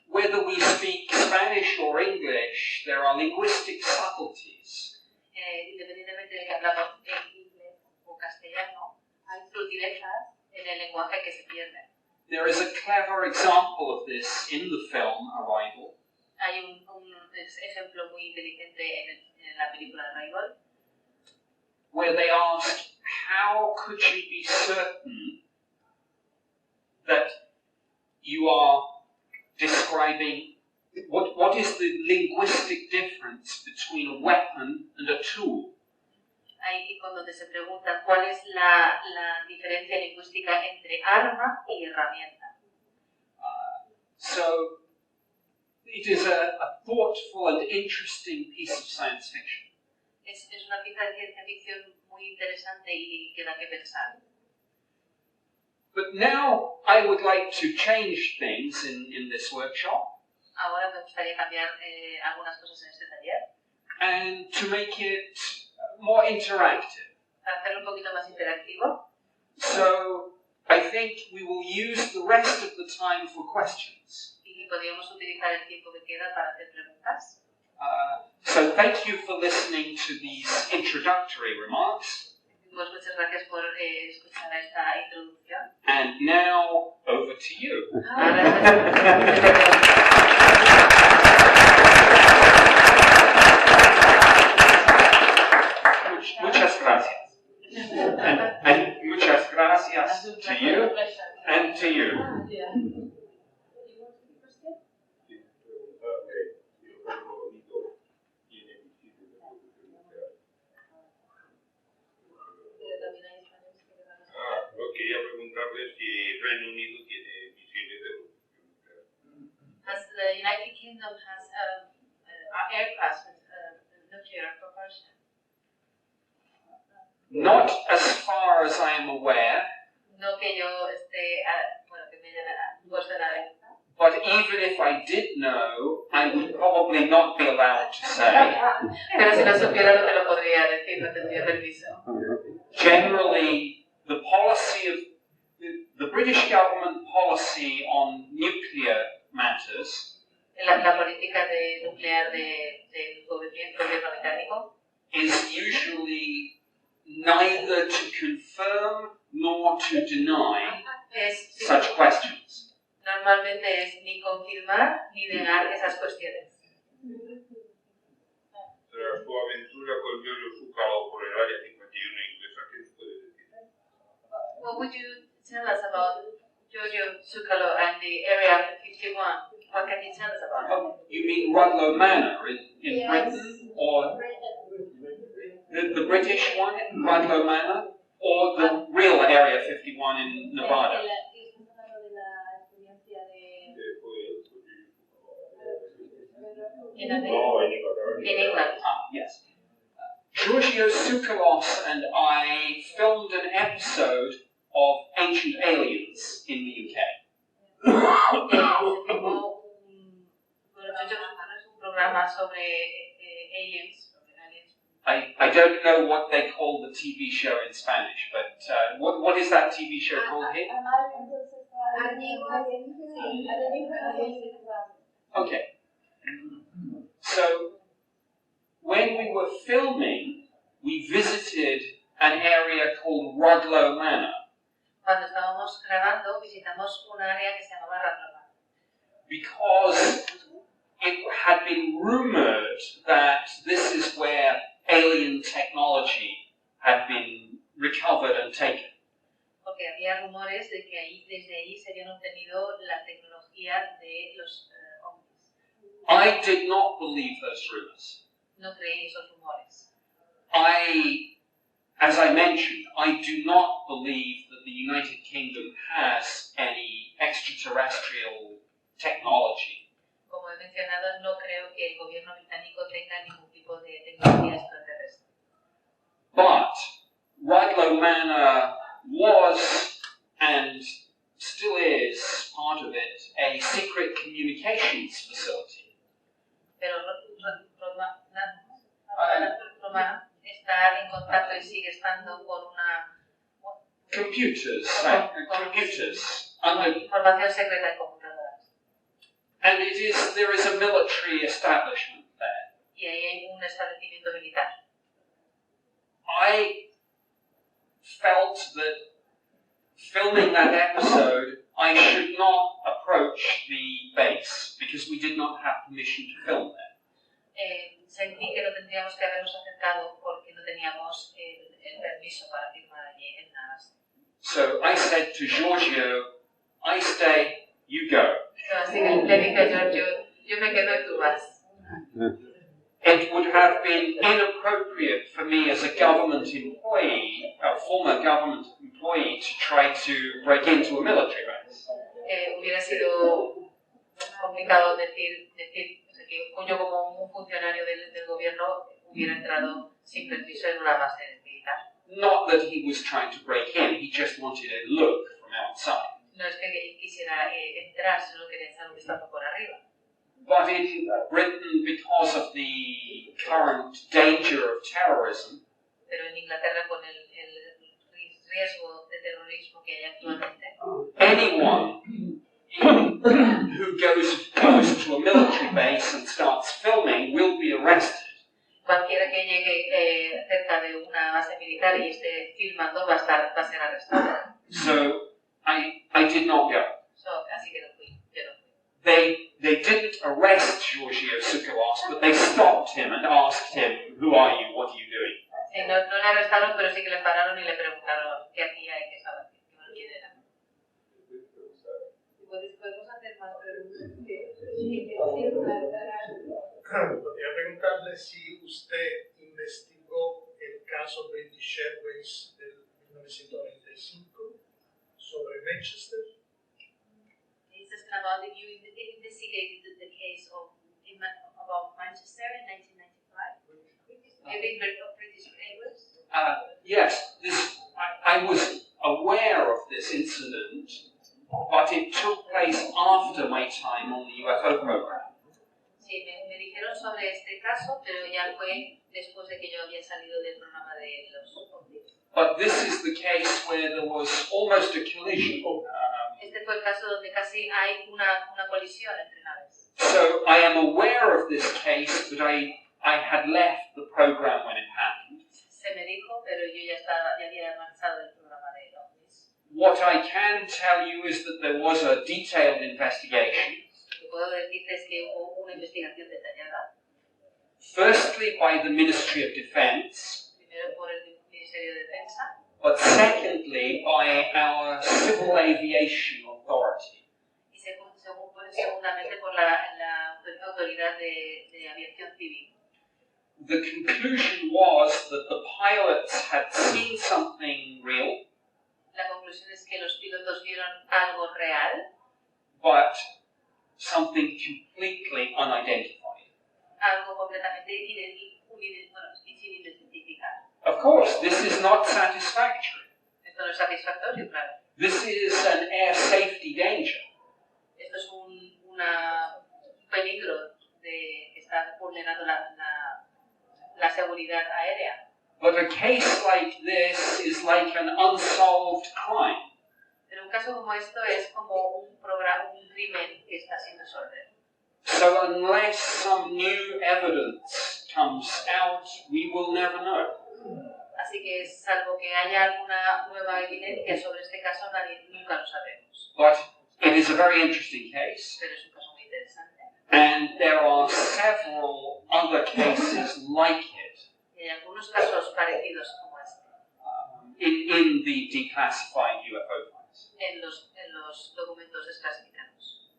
Whether we speak Spanish or English, there are linguistic subtleties. Independientemente de que hablamos en inglés o castellano, hay sutilezas en el lenguaje que se pierden. There is a clever example of this in the film Arrival. Hay un ejemplo muy inteligente en la película Arrival, where they asked, how could you be certain that you are describing, what is the linguistic difference between a weapon and a tool? Ahí cuando se preguntan cuál es la diferencia lingüística entre arma y herramienta. So it is a thoughtful and interesting piece of science fiction. Es una pieza de ciencia ficción muy interesante y que da que pensar. But now I would like to change things in this workshop. Ahora me gustaría cambiar algunas cosas en este taller. And to make it more interactive. Para hacerlo un poquito más interactivo. So I think we will use the rest of the time for questions. Y podríamos utilizar el tiempo que queda para hacer preguntas. So thank you for listening to these introductory remarks. Pues muchas gracias por escuchar esta introducción. And now over to you. Muchas gracias. And muchas gracias to you and to you. Quería preguntarle si Reino Unido tiene misiles de nuclear. As the United Kingdom has aircraft with nuclear propulsion? Not as far as I am aware. No que yo esté, bueno, que me haya puesto en la lista. But even if I did know, I would probably not be allowed to say. Pero si lo supiera no te lo podría decir, no tendría permiso. Generally, the policy of the British government policy on nuclear matters La política nuclear del gobierno británico is usually neither to confirm nor to deny such questions. Normalmente es ni confirmar ni negar esas cuestiones. Tras su aventura con Giorgio Zuccaro por el área 51 inglesa, ¿qué nos puede decir? What would you tell us about Giorgio Zuccaro and the Area 51? What can you tell us about it? You mean Rudloe Manor in Britain, or the British one, Rudloe Manor, or the real Area 51 in Nevada? In England. Yes. Giorgio Tsoukalos and I filmed an episode of Ancient Aliens in the UK. se filmó un programa sobre aliens. I don't know what they call the TV show in Spanish, but what is that TV show called here? Okay. So, when we were filming, we visited an area called Rudlow Manor. Cuando estábamos grabando, visitamos un área que se llamaba Rudlow Manor. Because it had been rumored that this is where alien technology had been recovered and taken. Porque había rumores de que desde ahí se habían obtenido la tecnología de los ovnis. I did not believe those rumors. No creí esos rumores. As I mentioned, I do not believe that the United Kingdom has any extraterrestrial technology. Como he mencionado, no creo que el gobierno británico tenga ningún tipo de tecnología extraterrestre. But Rudlow Manor was, and still is, part of it, a secret communications facility. Pero Roma está en contacto y sigue estando con una... Computers. Información secreta en computadoras. And there is a military establishment there. Y ahí hay un establecimiento militar. I felt that filming that episode, I should not approach the base because we did not have permission to film there. Sentí que no tendríamos que habernos acercado porque no teníamos el permiso para filmar allí en la base. So I said to Giorgio, I stay, you go. Así que le dije a Giorgio, yo me quedo y tú vas. It would have been inappropriate for me as a government employee, a former government employee, to try to break into a military base. Hubiera sido complicado decir que yo como un funcionario del gobierno hubiera entrado sin permiso en una base militar. Not that he was trying to break in, he just wanted a look from outside. No es que él quisiera entrar, solo quería echar un vistazo por arriba. But in Britain, because of the current danger of terrorism, pero en Inglaterra con el riesgo de terrorismo que hay actualmente, anyone who goes close to a military base and starts filming will be arrested. Cualquiera que llegue cerca de una base militar y esté filmando va a ser arrestado. So I did not go. Así que no fui, yo no fui. They didn't arrest Giorgio Tsoukalos, but they stopped him and asked him, "Who are you? What are you doing?" Sí, no le arrestaron, pero sí que le pararon y le preguntaron qué hacía y qué estaba haciendo, quién era. ¿Podemos hacer más preguntas? Podría preguntarle si usted investigó el caso British Airways del 1995 sobre Manchester. Is this about if you investigated the case about Manchester in 1995? You think British Airways? Yes, I was aware of this incident, but it took place after my time on the UFO program. Sí, me dijeron sobre este caso, pero ya fue después de que yo había salido del programa de los ovnis. But this is the case where there was almost a collision. Este fue el caso donde casi hay una colisión entre naves. So I am aware of this case, but I had left the program when it happened. Se me dijo, pero yo ya había avanzado del programa de ovnis. What I can tell you is that there was a detailed investigation. Lo que puedo decirte es que hubo una investigación detallada. Firstly, by the Ministry of Defence. Primero por el Ministerio de Defensa. But secondly, by our Civil Aviation Authority. Y segundamente por la Autoridad de Aviación Civil. The conclusion was that the pilots had seen something real. La conclusión es que los pilotos vieron algo real. But something completely unidentified. Algo completamente sin identificar. Of course, this is not satisfactory. Esto no es satisfactorio, claro. This is an air safety danger. un peligro de que está vulnerando la seguridad aérea. But a case like this is like an unsolved crime. Pero un caso como esto es como un crimen que está sin resolver. So unless some new evidence comes out, we will never know. Así que salvo que haya alguna nueva evidencia sobre este caso, nunca lo sabemos. But it is a very interesting case, Pero es un caso muy interesante. and there are several other cases like it Y hay algunos casos parecidos como este in the declassified UFO files. en los documentos desclasificados.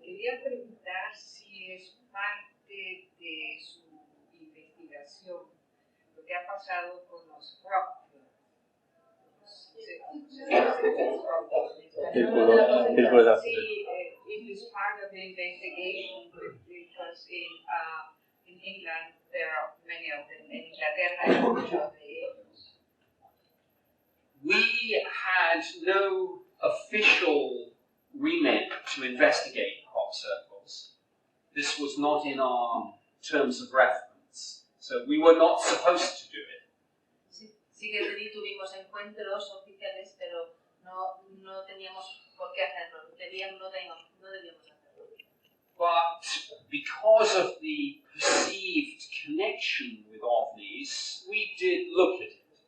Quería preguntar si es parte de su investigación lo que ha pasado con los crop. Sí, it is part of the investigation because in England there are many of them. En Inglaterra hay muchos de ellos. We had no official remit to investigate crop circles. This was not in our terms of reference, so we were not supposed to do it. Sí que tuvimos encuentros oficiales, pero no teníamos por qué hacerlo. No debíamos hacerlo. But because of the perceived connection with OVNIs, we did look at it.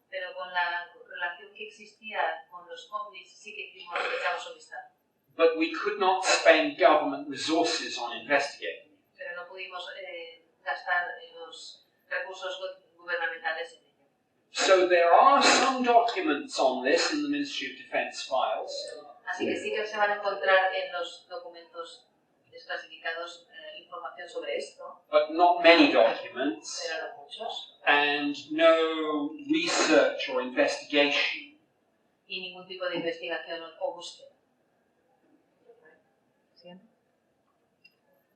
Pero con la relación que existía con los ovnis, sí que echamos un vistazo. But we could not spend government resources on investigating. Pero no pudimos gastar los recursos gubernamentales en ello. So there are some documents on this in the Ministry of Defence files. Así que sí que se van a encontrar en los documentos desclasificados información sobre esto, But not many documents, pero no muchos, and no research or investigation. y ningún tipo de investigación o búsqueda.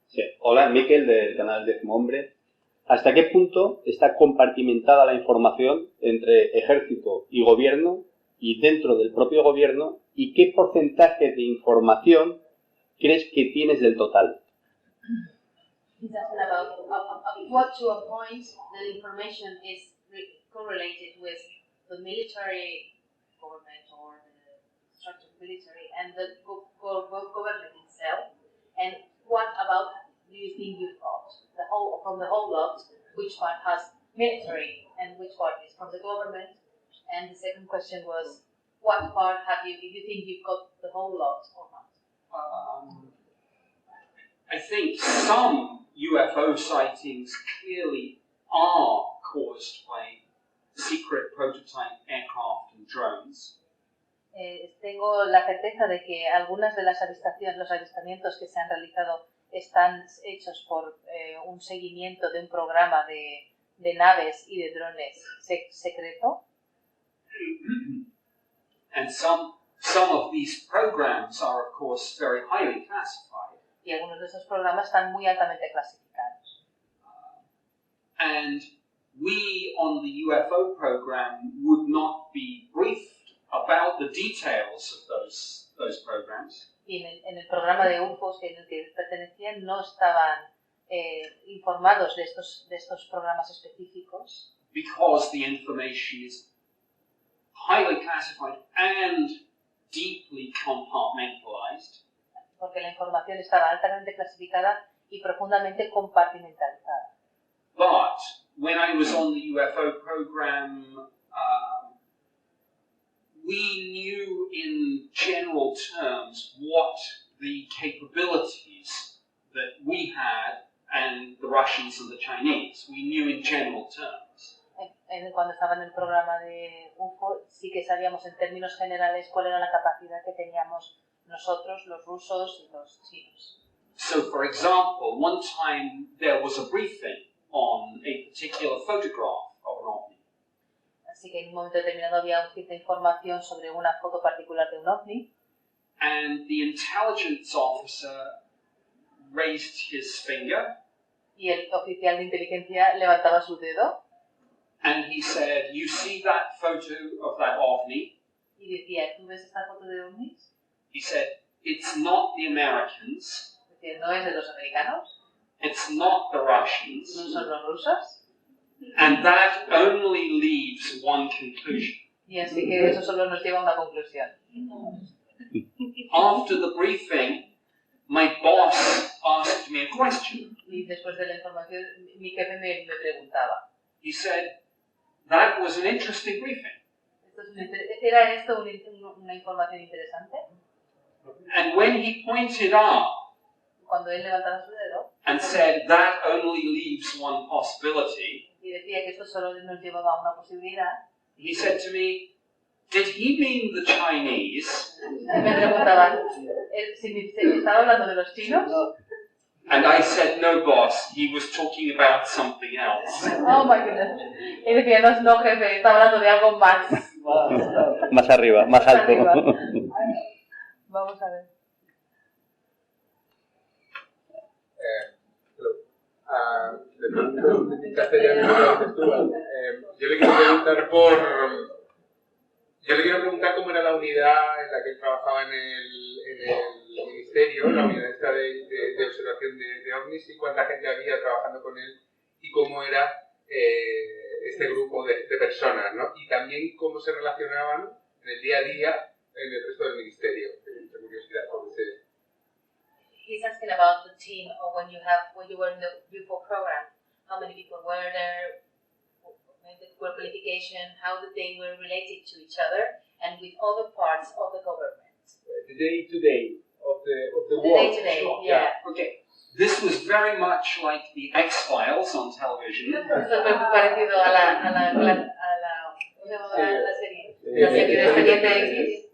Sí. Hola, Miquel, del canal de Hombre. ¿Hasta qué punto está compartimentada la información entre ejército y gobierno y dentro del propio gobierno? ¿Y qué porcentaje de información crees que tienes del total? He's asking about what to a point the information is correlated with the military government or the structure of military and the government itself, and what about do you think you've got from the whole lot, which part has military and which part is from the government? And the second question was, what part do you think you've got the whole lot or not? I think some UFO sightings clearly are caused by secret prototype aircraft and drones. Tengo la certeza de que algunas de los avistamientos que se han realizado están hechos por un seguimiento de un programa de naves y de drones secreto. And some of these programs are, of course, very highly classified. Y algunos de esos programas están muy altamente clasificados. And we on the UFO program would not be briefed about the details of those programs. Y en el programa de UFOs en el que pertenecían no estaban informados de estos programas específicos. Because the information is highly classified and deeply compartmentalized. Porque la información estaba altamente clasificada y profundamente compartimentalizada. But when I was on the UFO program, we knew in general terms what the capabilities that we had and the Russians and the Chinese. We knew in general terms. Cuando estaba en el programa de UFO, sí que sabíamos en términos generales cuál era la capacidad que teníamos nosotros, los rusos y los chinos. So, for example, one time there was a briefing on a particular photograph of an ovni. Así que en un momento determinado había cierta información sobre una foto particular de un ovni. And the intelligence officer raised his finger. Y el oficial de inteligencia levantaba su dedo. And he said, "You see that photo of that ovni?" Y decía, ¿tú ves esta foto de ovnis? He said, it's not the Americans, Es decir, no es de los americanos, it's not the no Russians, son los rusos, and that only leaves one conclusion. y así que eso solo nos lleva a una conclusión. After the briefing, my boss asked me a question. Y después de la información, mi jefe me preguntaba, He said, that was an interesting briefing. ¿era esto una información interesante? And when he pointed out Cuando él levantaba su dedo and said, that only leaves one possibility, y decía que esto solo nos llevaba a una posibilidad, he said to me, did he mean the Chinese? me preguntaban, ¿si estaba hablando de los chinos? And I said, no, boss, he was talking about something else. Oh my goodness. Y decía, no, jefe, está hablando de algo más. Más arriba, más alto. Arriba. Vamos a ver. Le pregunto en castellano, yo le quiero preguntar cómo era la unidad en la que él trabajaba en el ministerio, la unidad esta de observación de ovnis, y cuánta gente había trabajando con él y cómo era este grupo de personas, ¿no? Y también cómo se relacionaban en el día a día en el resto del ministerio. Tengo curiosidad por ese. He's asking about the team or when you were in the UFO program, how many people were there, the qualification, how they were related to each other and with other parts of the government. The day-to-day of the The war. day-to-day, Sure. yeah. Okay, this was very much like the X-Files on television. Esto es muy parecido a la serie de Expediente X.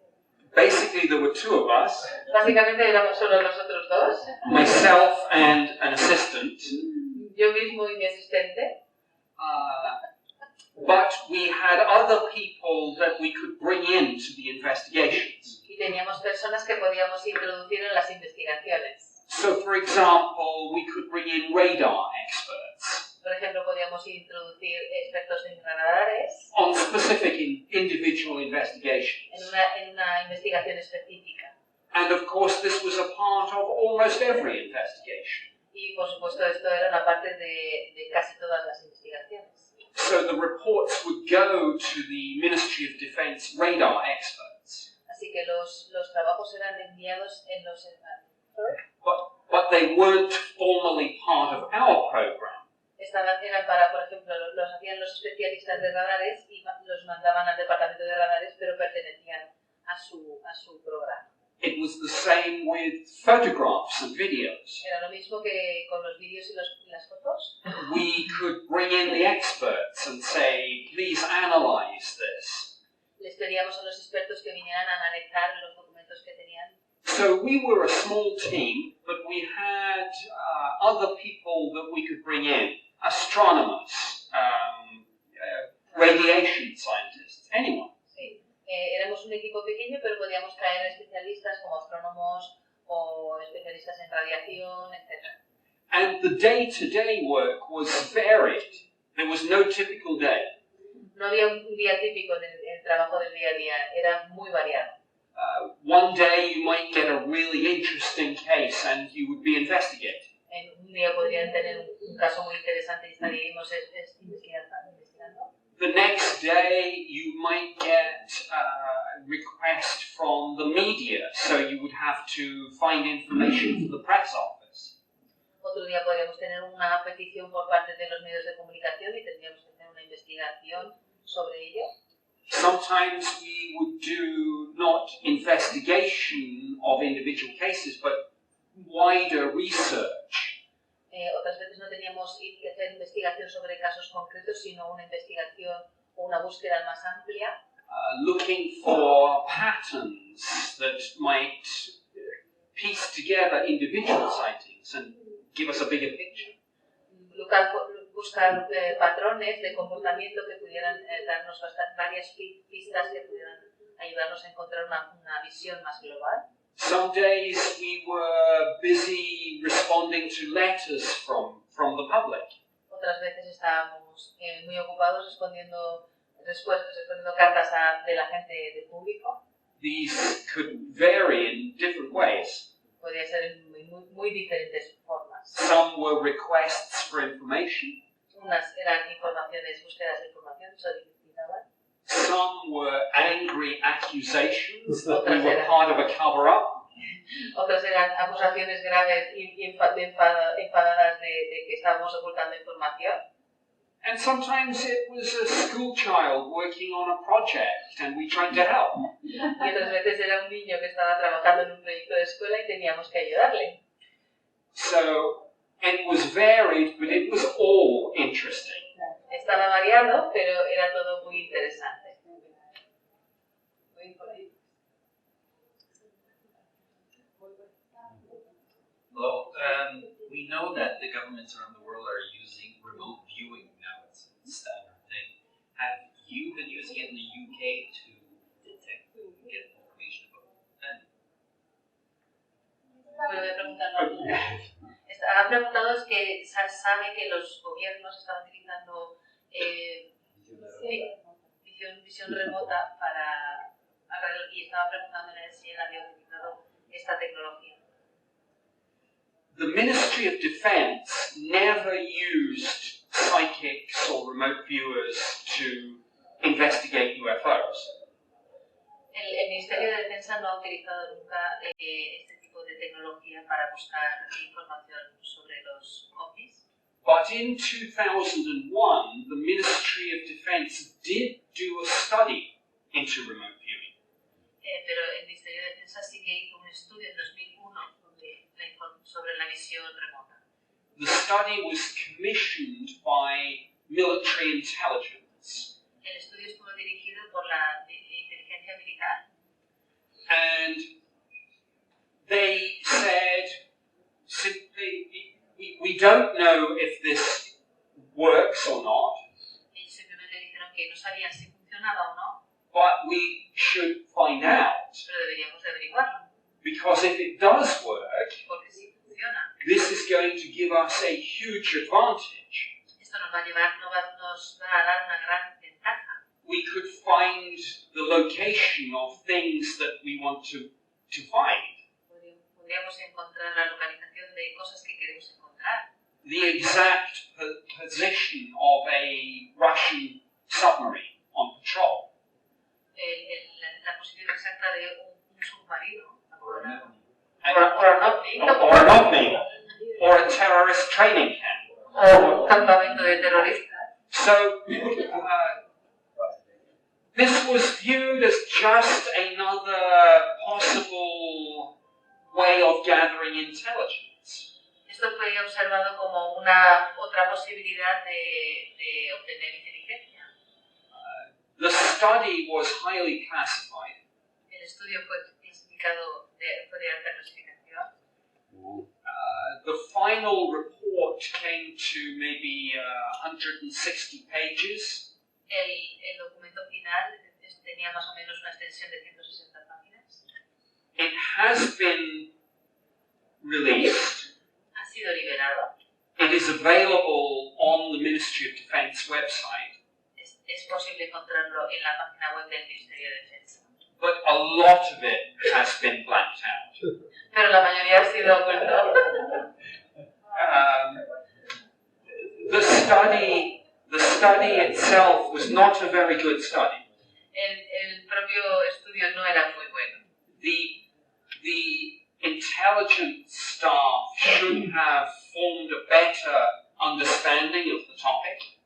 Basically, there were two of us, Básicamente éramos solo nosotros dos, myself and an assistant, yo mismo y mi asistente, but we had other people that we could bring into the investigations. y teníamos personas que podíamos introducir en las investigaciones. So, for example, we could bring in radar experts Por ejemplo, podíamos introducir expertos en radares on specific individual investigations. en una investigación específica. And of course, this was a part of almost every investigation. Y por supuesto esto era una parte de casi todas las investigaciones. So the reports would go to the Ministry of Defense radar experts. Así que los trabajos eran enviados en los... But they weren't formally part of our program. Eran para, por ejemplo, los hacían los especialistas de radares y los mandaban al departamento de radares, pero pertenecían a su programa. It was the same with photographs and videos. Era lo mismo que con los vídeos y las fotos. We could bring in the experts and say, please analyze this. Les pedíamos a los expertos que vinieran a analizar los documentos que tenían. So we were a small team, but we had other people that we could bring in. Astronomers, radiation scientists, anyone. Sí. Éramos un equipo pequeño, pero podíamos traer especialistas como astrónomos o especialistas en radiación, etc. And the day-to-day work was varied. There was no typical day. No había un día típico en el trabajo del día a día, era muy variado. One day you might get a really interesting case and you would be investigating. En un día podrían tener un caso muy interesante y estaríamos investigando. The next day you might get a request from the media, so you would have to find information for the press office. Otro día podríamos tener una petición por parte de los medios de comunicación y tendríamos que hacer una investigación sobre ello. Sometimes we would do not investigation of individual cases, but wider research. Otras veces no teníamos que hacer investigación sobre casos concretos, sino una investigación o una búsqueda más amplia. Looking for patterns that might piece together individual sightings and give us a bigger picture. Buscar patrones de comportamiento que pudieran darnos varias pistas que pudieran ayudarnos a encontrar una visión más global. Some days we were busy responding to letters from the public. Otras veces estábamos muy ocupados respondiendo cartas de la gente del público. these could vary in different ways. Podría ser en muy diferentes formas. Some were requests for information. Unas eran informaciones, búsquedas de información, solicitaban. Some were angry accusations that we were part of a cover-up. Otras eran acusaciones graves enfadadas de que estábamos ocultando información. And sometimes it was a school child working on a project and we tried to help. Y otras veces era un niño que estaba trabajando en un proyecto de escuela y teníamos que ayudarle. So it was varied, but it was all interesting. Estaba variado, pero era todo muy interesante. Well, we know that the governments around the world are using remote viewing now. It's a standard thing. Have you been using it in the UK to detect and get information about them? Ha preguntado es que sabe que los gobiernos están utilizando visión remota para y estaba preguntándole si él había utilizado esta tecnología. The Ministry of Defense never used psychics or remote viewers to investigate UFOs. El Ministerio de Defensa no ha utilizado nunca este tipo de tecnología para buscar información sobre los ovnis. But in 2001, the Ministry of Defense did do a study into remote viewing. Pero el Ministerio de Defensa sí que hizo un estudio en 2001 sobre la visión remota. The study was commissioned by military intelligence. El estudio estuvo dirigido por la inteligencia militar. And they said simply, we don't know if this works or not. Ellos simplemente dijeron que no sabían si funcionaba o no. But we should find out. Pero deberíamos averiguarlo. Because if it does work, porque si funciona, this is going to give us a huge advantage. Esto nos va a dar una gran ventaja. We could find the location of things that we want to find. Podríamos encontrar la localización de cosas que queremos encontrar. The exact position of a Russian submarine on patrol. La posición exacta de un submarino. Or an ovni. Or a terrorist training camp. O un campamento de terroristas. So, this was viewed as just another possible way of gathering intelligence. Esto fue observado como una otra posibilidad de obtener inteligencia. The study was highly classified. El estudio fue clasificado fue de alta clasificación. The final report came to maybe 160 pages. El documento final tenía más o menos una extensión de 160 páginas. It has been released. Ha sido liberado. It is available on the Ministry of Defense website. Es posible encontrarlo en la página web del Ministerio de Defensa. But a lot of it has been blanked out. Pero la mayoría ha sido ocultado. The study itself was not a very good study. El propio estudio no era muy bueno. The intelligence staff should have formed a better understanding of the topic.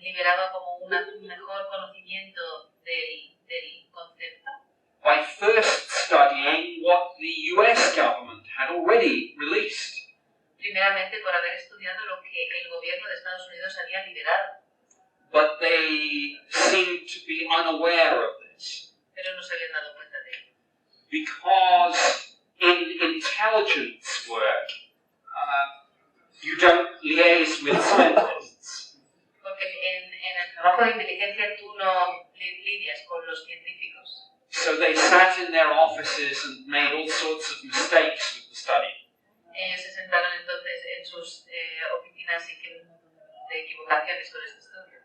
Liberaba como un mejor conocimiento del concepto. By first studying what the US government had already released. Primeramente por haber estudiado lo que el gobierno de Estados Unidos había liberado. But they seemed to be unaware of this. Pero no se habían dado cuenta de ello. Because in intelligence work, you don't liaise with scientists. Porque en el trabajo de inteligencia tú no lidias con los científicos. So they sat in their offices and made all sorts of mistakes with the study. Ellos se sentaron entonces en sus oficinas de equivocaciones con este estudio.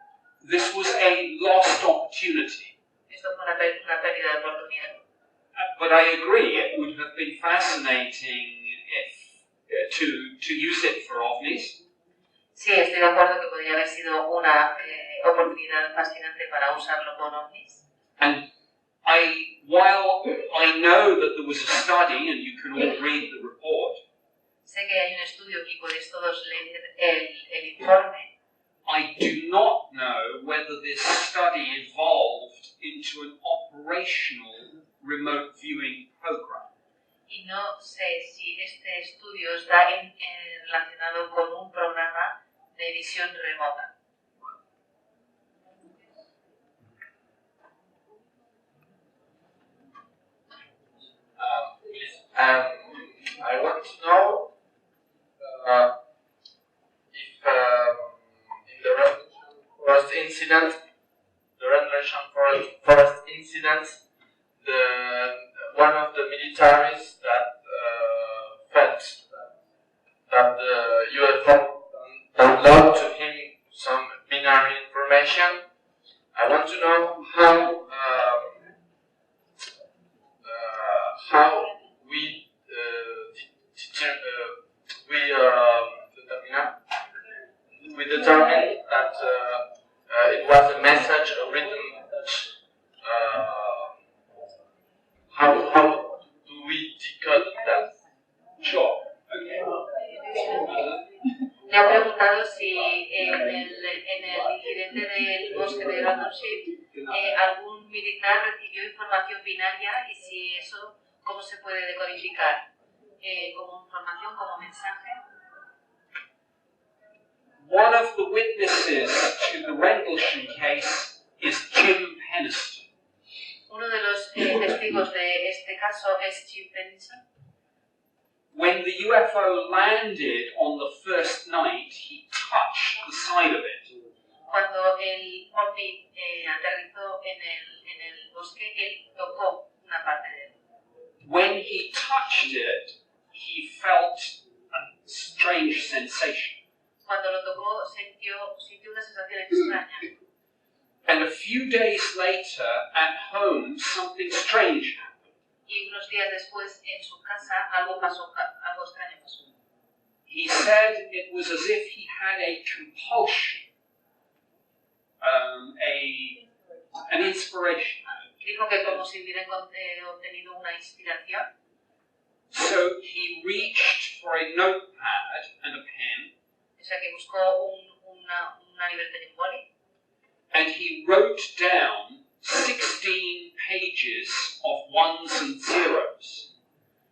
This was a lost opportunity. Es Esto fue una pérdida de oportunidad. But I agree, it would have been fascinating if to use it for ovnis. Sí, estoy de acuerdo que podría haber sido una oportunidad fascinante para usarlo con ovnis. And while I know that there was a study, and you can all read the report, Sé que hay un estudio y podéis todos leer el informe. I do not know whether this study evolved into an operational remote viewing program. Y no sé si este estudio está relacionado con un programa de visión remota. I want to know if in the Russian forest incident, one of the militaries that felt that the UFO download to him some binary information. I want to know how we determine that it was a message, a written message. How do we decode that? Sure. Okay. Le ha preguntado si en el incidente del bosque de Randolph algún militar recibió información binaria y si eso, ¿cómo se puede decodificar? ¿Como información, como mensaje? One of the witnesses to the Rendlesham case is Jim Penniston. Uno de los testigos de este caso es Jim Penniston. When the UFO landed on the first night, he touched the side of it. Cuando el ovni aterrizó en el bosque, él tocó una parte de él. When he touched it, he felt a strange sensation. Cuando lo tocó, sintió una sensación extraña. And a few days later, at home, something strange happened. Y unos días después, en su casa, algo extraño pasó. He said it was as if he had a compulsion, an inspiration. Dijo que como si hubiera obtenido una inspiración. So he reached for a notepad and a pen. O sea que buscó una libreta y un boli. And he wrote down 16 pages of ones and zeros.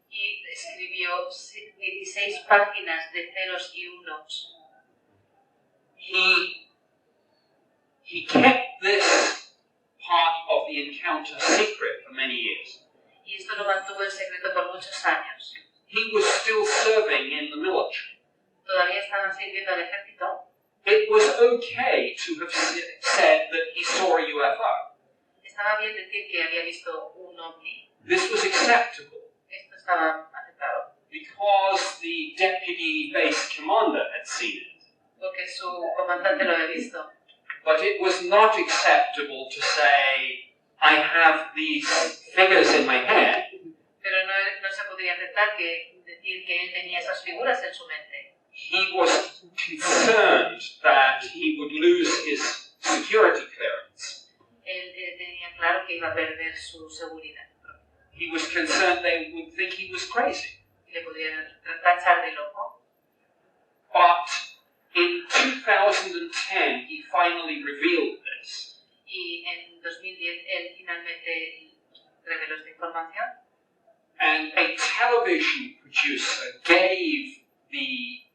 Y escribió 16 páginas de ceros y unos. He kept this part of the encounter secret for many years. Y esto lo mantuvo en secreto por muchos años. He was still serving in the military. Todavía estaban sirviendo al ejército. It was okay to have said that he saw a UFO. Estaba bien decir que había visto un ovni. This was acceptable. Esto estaba aceptado. Because the deputy base commander had seen it. Porque su comandante lo había visto. But it was not acceptable to say, I have these figures in my head. Pero no se podría aceptar decir que él tenía esas figuras en su mente. He was concerned that he would lose his security clearance. Él tenía claro que iba a perder su seguridad. He was concerned they would think he was crazy. Le podrían tachar de loco. But in 2010, he finally revealed this. Y en 2010 él finalmente reveló esta información. And a television producer gave the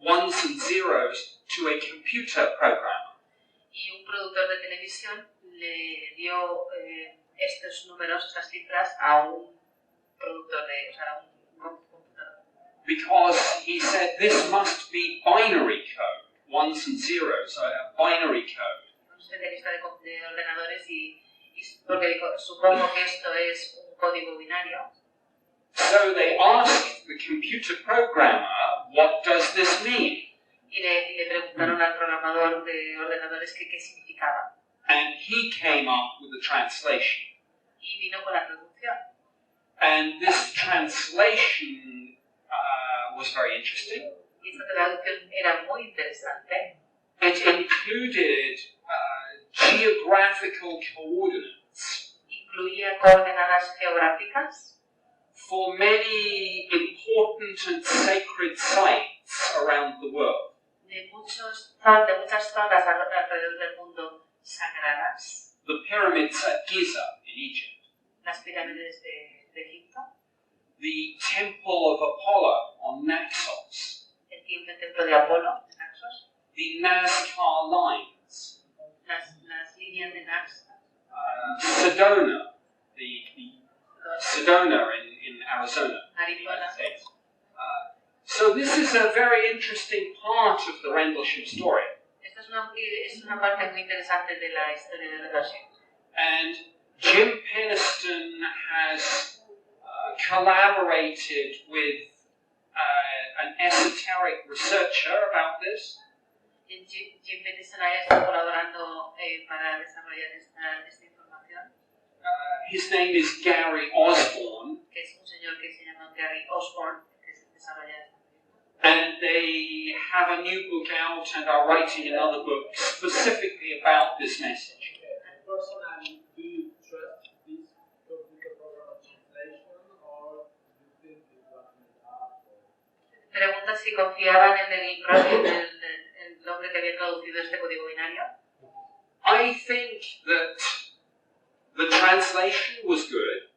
ones and zeros to a computer programmer. Y un productor de televisión le dio estos números, estas cifras, a un productor a un computador. Because he said this must be binary code, ones and zeros, a binary code. Un especialista de ordenadores y porque dijo, supongo que esto es un código binario. So they asked the computer programmer, what does this mean? Y le preguntaron al programador de ordenadores qué significaba. And he came up with the translation. Y vino con la traducción. And this translation was very interesting. Y esta traducción era muy interesante. It included geographical coordinates. Incluía coordenadas geográficas For many important and sacred sites around the world. de muchas zonas alrededor del mundo sagradas. The pyramids at Giza in Egypt. Las pirámides de Egipto. The temple of Apollo on Naxos. El templo de Apolo de Naxos. The Nazca lines. Las líneas de Nazca. Sedona. The Sedona in Arizona, in the United States. So this is a very interesting part of the Rendlesham story. Esta es una parte muy interesante de la historia de Rendlesham. And Jim Penniston has collaborated with an esoteric researcher about this. Jim Penniston ha estado colaborando para desarrollar esta información. His name is Gary Osborne. Que es un señor que se llama Gary Osborne, que desarrolla esta. And they have a new book out and are writing another book specifically about this message. And personally, do you trust this computer program translation, or do you think it was made up? Pregunta si confiaban en el hombre que había traducido este código binario. I think that the translation was good.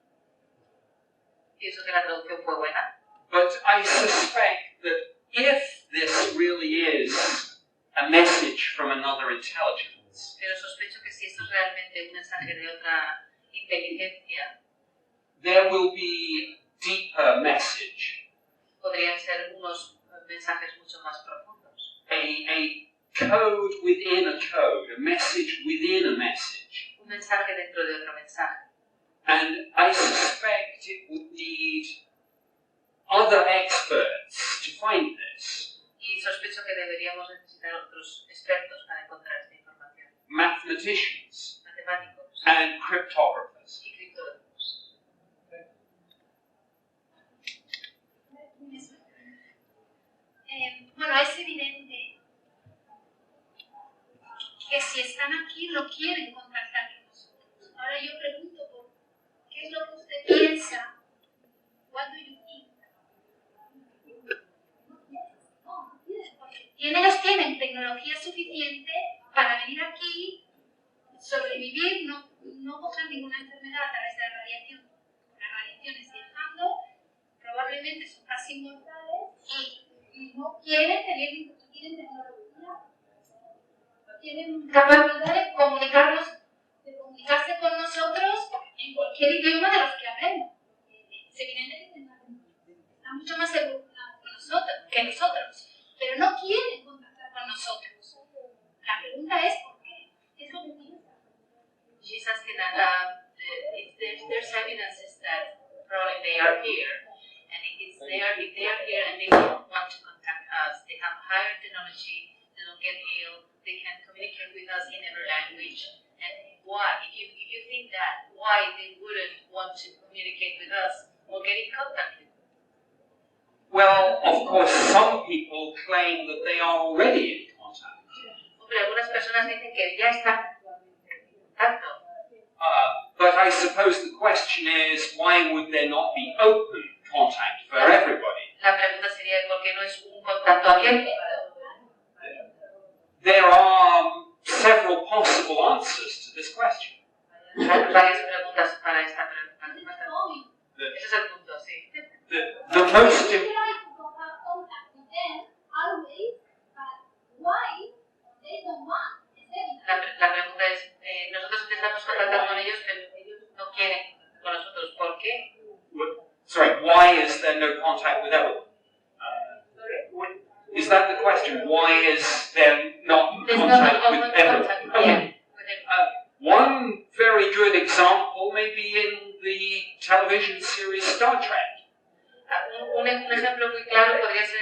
Pienso que la traducción fue buena. But I suspect that if this really is a message from another intelligence, Pero sospecho que si esto es realmente un mensaje de otra inteligencia, there will be deeper message, podrían ser unos mensajes mucho más profundos. a code within a code, a message within a message. Un mensaje dentro de otro mensaje. And I suspect it would need other experts to find this. Y sospecho que deberíamos necesitar otros expertos para encontrar esta información. Mathematicians Matemáticos and cryptographers. y criptógrafos. Bueno, es evidente que si están aquí no quieren contactar con nosotros. Ahora yo pregunto, ¿qué es lo que usted piensa? What do you think? Porque ellos tienen tecnología suficiente para venir aquí, sobrevivir, no coger ninguna enfermedad a través de la radiación. Las radiaciones viajando, probablemente son casi inmortales y no quieren tener tecnología, no tienen capacidad de comunicarse con nosotros en cualquier idioma de los que hablemos. Es evidente que están mucho más evolucionados que nosotros, pero no quieren contactar con nosotros. La pregunta es ¿por qué? ¿Qué es lo que piensan? She's asking if there's evidence that probably they are here, and if they are here and they don't want to contact us, they have higher technology, they don't get ill, they can communicate with us in every language, and why? If you think that, why they wouldn't want to communicate with us or get in contact with us? Well, of course, some people claim that they are already in contact. Hombre, algunas personas dicen que ya están en contacto. But I suppose the question is, why would there not be open contact for everybody? La pregunta sería ¿por qué no es un contacto abierto? There are several possible answers to this question. Hay varias preguntas para esta pregunta. Ese es el punto, sí. The most La pregunta es, nosotros intentamos contactar con ellos, pero ellos no quieren con nosotros. ¿Por qué? Sorry, why is there no contact with everyone? Is that the question? Why is there not There's contact no with open everyone? contact. Yeah. One very good example may be in the television series Star Trek. Un ejemplo muy claro podría ser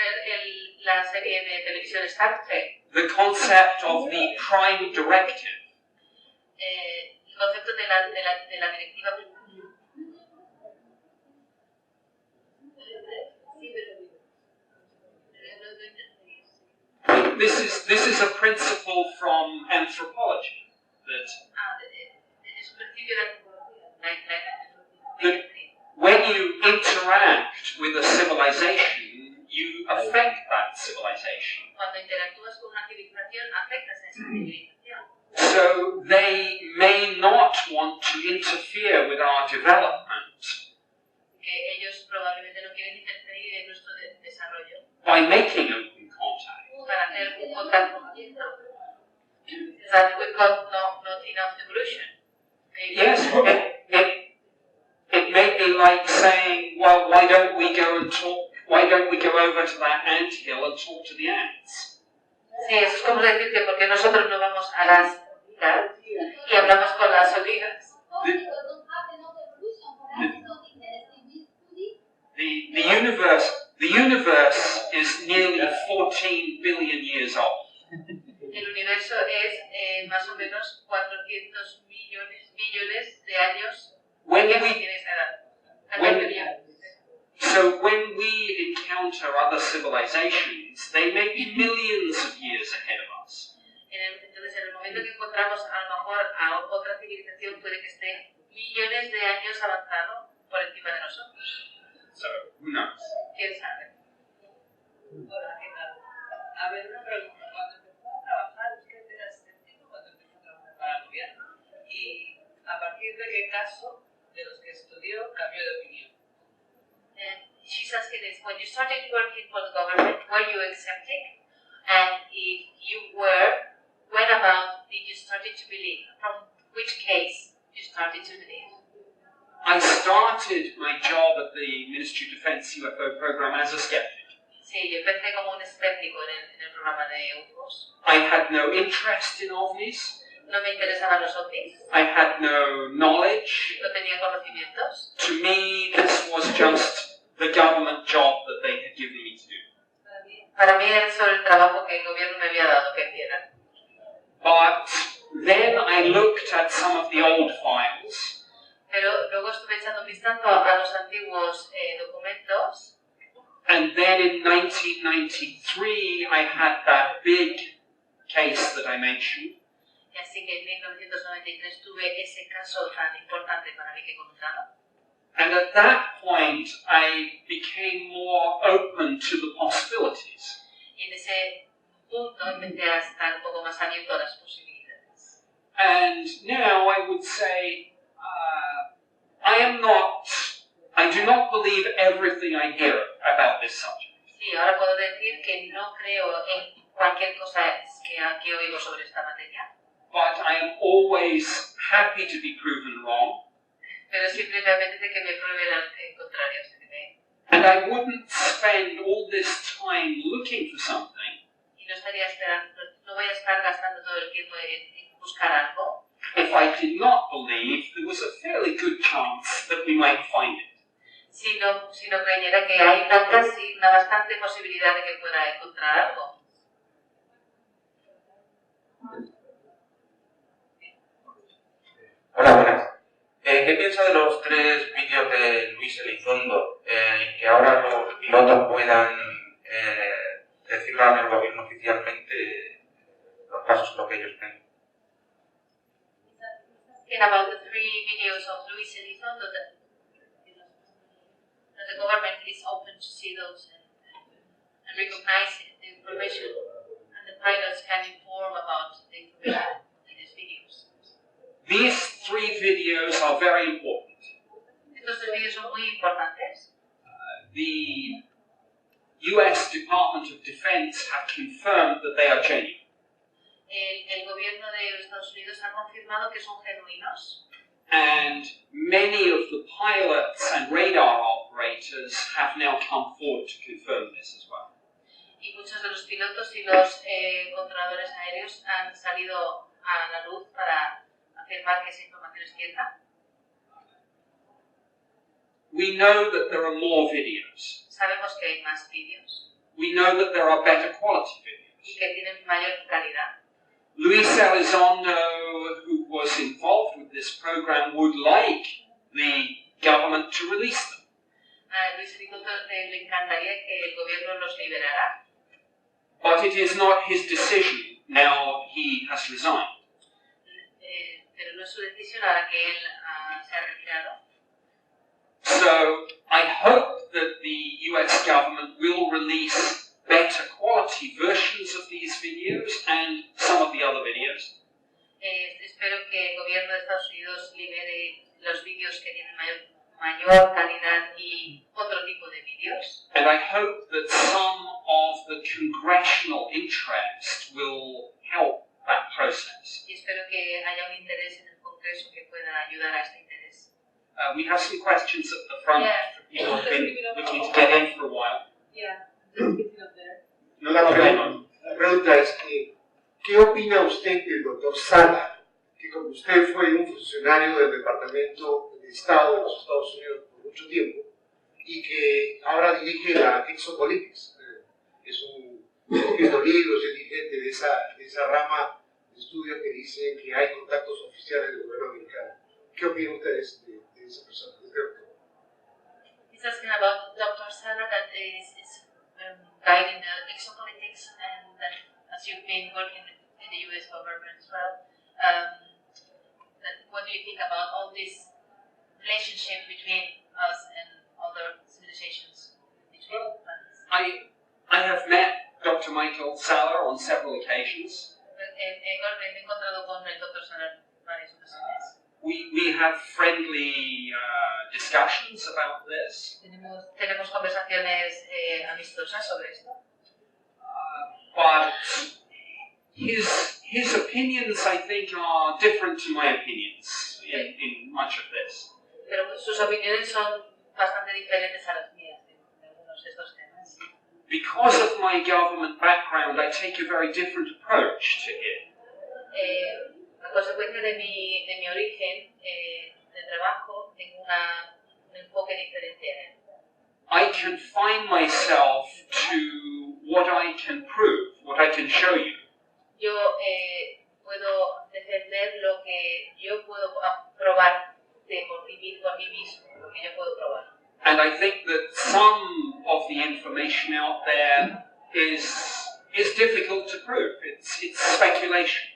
la serie de televisión Star Trek. The concept of the prime directive. concepto de la directiva. This is a principle from anthropology that when you interact with a civilization, you affect that civilization. So they may not want to interfere with our development by making open contact. That we got not enough evolution. Yes, it may be like saying, well, why don't we go over to that anthill and talk to the ants? Sí, eso es como decir que porque nosotros no vamos a las hormigas y hablamos con las hormigas. The universe is nearly 14 billion years old. El universo es más o menos 400 billones de años. So when we encounter other civilizations, they may be millions of years ahead of us. Entonces, en el momento que encontramos a lo mejor a otra civilización, puede que esté millones de años avanzado por encima de nosotros. So, who knows? ¿Quién sabe? Hola, ¿qué tal? A ver, una pregunta. Cuando empezó a trabajar, usted era escéptico cuando empezó a trabajar para el gobierno, y a partir de qué caso de los que estudió cambió de opinión. She's asking this, when you started working for the government, were you accepting? And if you were, when about did you started to believe? From which case you started to believe? I started my job at the Ministry of Defense UFO program as a skeptic. Sí, yo empecé como un escéptico en el programa de UFOs. I had no interest in ovnis. No me interesaban los ovnis. I had no knowledge. No tenía conocimientos. To me, this was just the government job that they had given me to do. Para mí era solo el trabajo que el gobierno me había dado que hiciera. But then I looked at some of the old files. Pero luego estuve echando un vistazo a los antiguos documentos. And then in 1993, I had that big case that I mentioned. Y así que en 1993 tuve ese caso tan importante para mí que comentaba. And at that point, I became more open to the possibilities. Y en ese punto empecé a estar un poco más abierto a las posibilidades. And now I would say, I do not believe everything I hear about this subject. Sí, ahora puedo decir que no creo en cualquier cosa que oigo sobre esta materia. But I am always happy to be proven wrong. Pero siempre me apetece que me prueben el contrario. And I wouldn't spend all this time looking for something. Y no voy a estar gastando todo el tiempo en buscar algo. If I did not believe there was a fairly good chance that we might find it. Si no creyera que hay una bastante posibilidad de que pueda encontrar algo. Hola, buenas. ¿Qué piensa de los 3 vídeos de Luis Elizondo que ahora los pilotos puedan decirle al gobierno oficialmente los casos lo que ellos creen? About the 3 videos of Luis Elizondo that the government is open to see those and recognize the information, and the pilots can inform about the information in these videos. These 3 videos are very important. Estos 3 videos son muy importantes. The US Department of Defense have confirmed that they are genuine. El gobierno de Estados Unidos ha confirmado que son genuinos. And many of the pilots and radar operators have now come forward to confirm this as well. Y muchos de los pilotos y los controladores aéreos han salido a la luz para afirmar que esa información es cierta. We know that there are more videos. Sabemos que hay más vídeos. We know that there are better quality videos. Y que tienen mayor calidad. Luis Elizondo, who was involved with this program would like the government to release them. A Luis Elizondo le encantaría que el gobierno los liberara. But it is not his decision now he has resigned. Pero no es su decisión ahora que él se ha retirado. So I hope that the US government will release better quality versions of these videos and some of the other videos. Espero que el gobierno de Estados Unidos libere los vídeos que tienen mayor calidad y otro tipo de vídeos. And I hope that some of the congressional interest will help that process. Y espero que haya un interés en el Congreso que pueda ayudar a este interés. We have some questions at the front. Yeah. People have been looking to get in for a while. Yeah, just keep it up there. No, la pregunta es que, ¿qué opina usted del doctor Sala, que como usted fue un funcionario del Departamento de Estado de los Estados Unidos por mucho tiempo y que ahora dirige la Exopolitics? Es un escrito libros, es dirigente de esa rama de estudios que dicen que hay contactos oficiales del gobierno americano. ¿Qué opina ustedes de esa persona, de este doctor? He's asking about Dr. Sala that is guiding the exopolitics, and that as you've been working in the US government as well, what do you think about all this relationship between us and other civilizations between planets? I have met Dr. Michael Sala on several occasions. Me he encontrado con el Dr. Sala varias ocasiones. We have friendly discussions about this. Tenemos conversaciones amistosas sobre esto. But his opinions, I think, are different to my opinions in much of this. Pero sus opiniones son bastante diferentes a las mías en algunos de estos temas. Because of my government background, I take a very different approach to it. A consecuencia de mi origen de trabajo, tengo un enfoque diferente a él. I confine myself to what I can prove, what I can show you. Yo puedo defender lo que yo puedo probar por mí mismo, lo que yo puedo probar. And I think that some of the information out there is difficult to prove. It's speculation.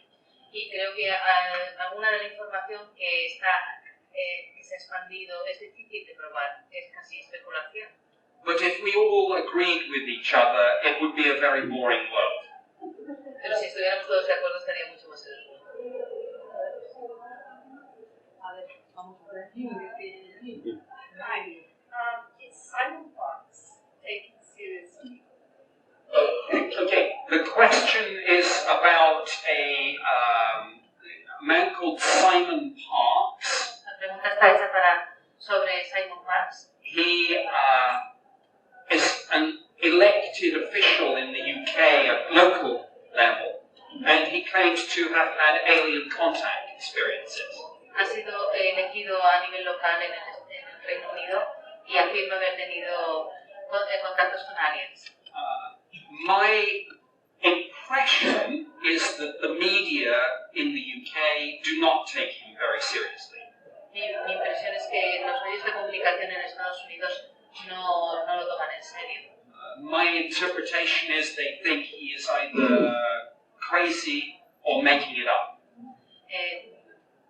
Y creo que alguna de la información que se ha expandido es difícil de probar, es casi especulación. But if we all agreed with each other, it would be a very boring world. Pero si estuviéramos todos de acuerdo, estaría mucho más aburrido. A ver, vamos a ver. Is Simon Fox taken seriously? Okay, the question is about a man called Simon Parks. La pregunta está hecha sobre Simon Parks. He is an elected official in the UK at local level, and he claims to have had alien contact experiences. Ha sido elegido a nivel local en el Reino Unido y afirma haber tenido contactos con aliens. My impression is that the media in the UK do not take him very seriously. Mi impresión es que los medios de comunicación en Estados Unidos no lo toman en serio. My interpretation is they think he is either crazy or making it up.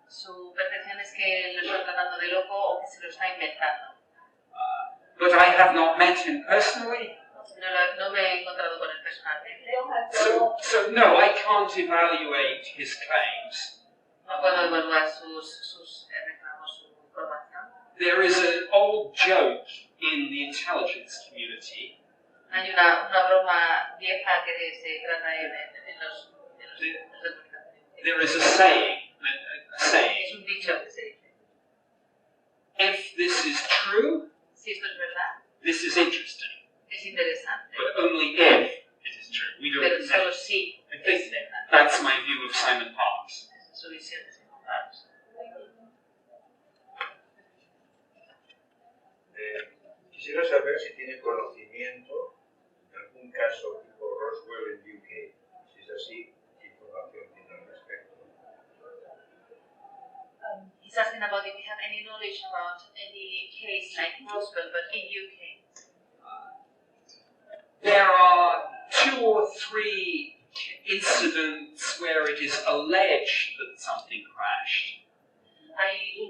Su percepción es que lo están tratando de loco o que se lo está inventando. But I have not met him personally. No me he encontrado con él personalmente. So no, I can't evaluate his claims. No puedo evaluar sus reclamos, su información. There is an old joke in the intelligence community. Hay una broma vieja que se trata en los comunicaciones. There is a saying. Es un dicho que se dice. If this is true, si esto es verdad, this is interesting. Es interesante. But only if it is true. We don't Pero know. solo si I think that's my view of Simon Parks. Su visión de Simon Parks. Quisiera saber si tiene conocimiento de algún caso tipo Roswell en UK. Si es así, ¿qué información tiene al respecto? asking about if you have any knowledge about any case like Roswell, but in UK. There are 2 or 3 incidents where it is alleged that something crashed. Hay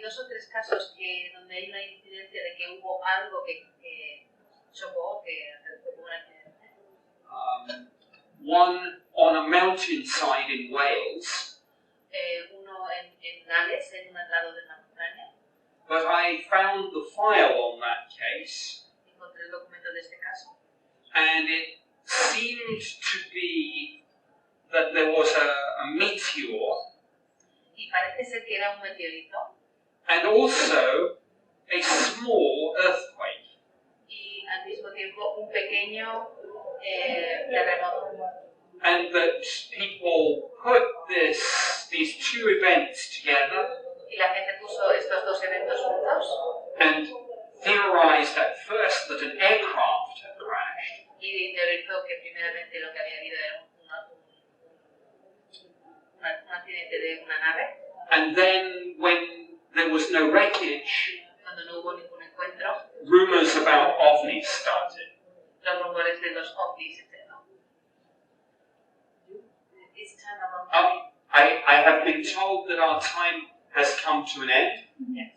2 o 3 casos donde hay una incidencia de que hubo algo que chocó, que hubo un accidente. One on a mountainside in Wales. Uno en Gales, en un lado de la montaña. But I found the file on that case. Encontré el documento de este caso. And it seemed to be that there was a meteor. Y parece ser que era un meteorito. And also a small earthquake. Y al mismo tiempo un pequeño terremoto. And that people put these 2 events together. Y la gente puso estos 2 eventos juntos. And theorized at first that an aircraft had crashed. Y teorizó que primeramente lo que había habido era un accidente de una nave. And then when there was no wreckage, cuando no hubo ningún encuentro, rumors about ovnis started. Los rumores de los ovnis, etc. It's time about I have been told that our time has come to an end. Yes.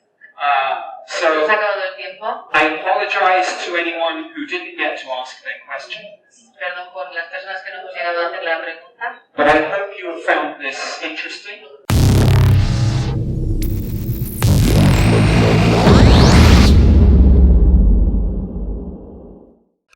So Se ha acabado el tiempo. I apologize to anyone who didn't get to ask their question. Perdón por las personas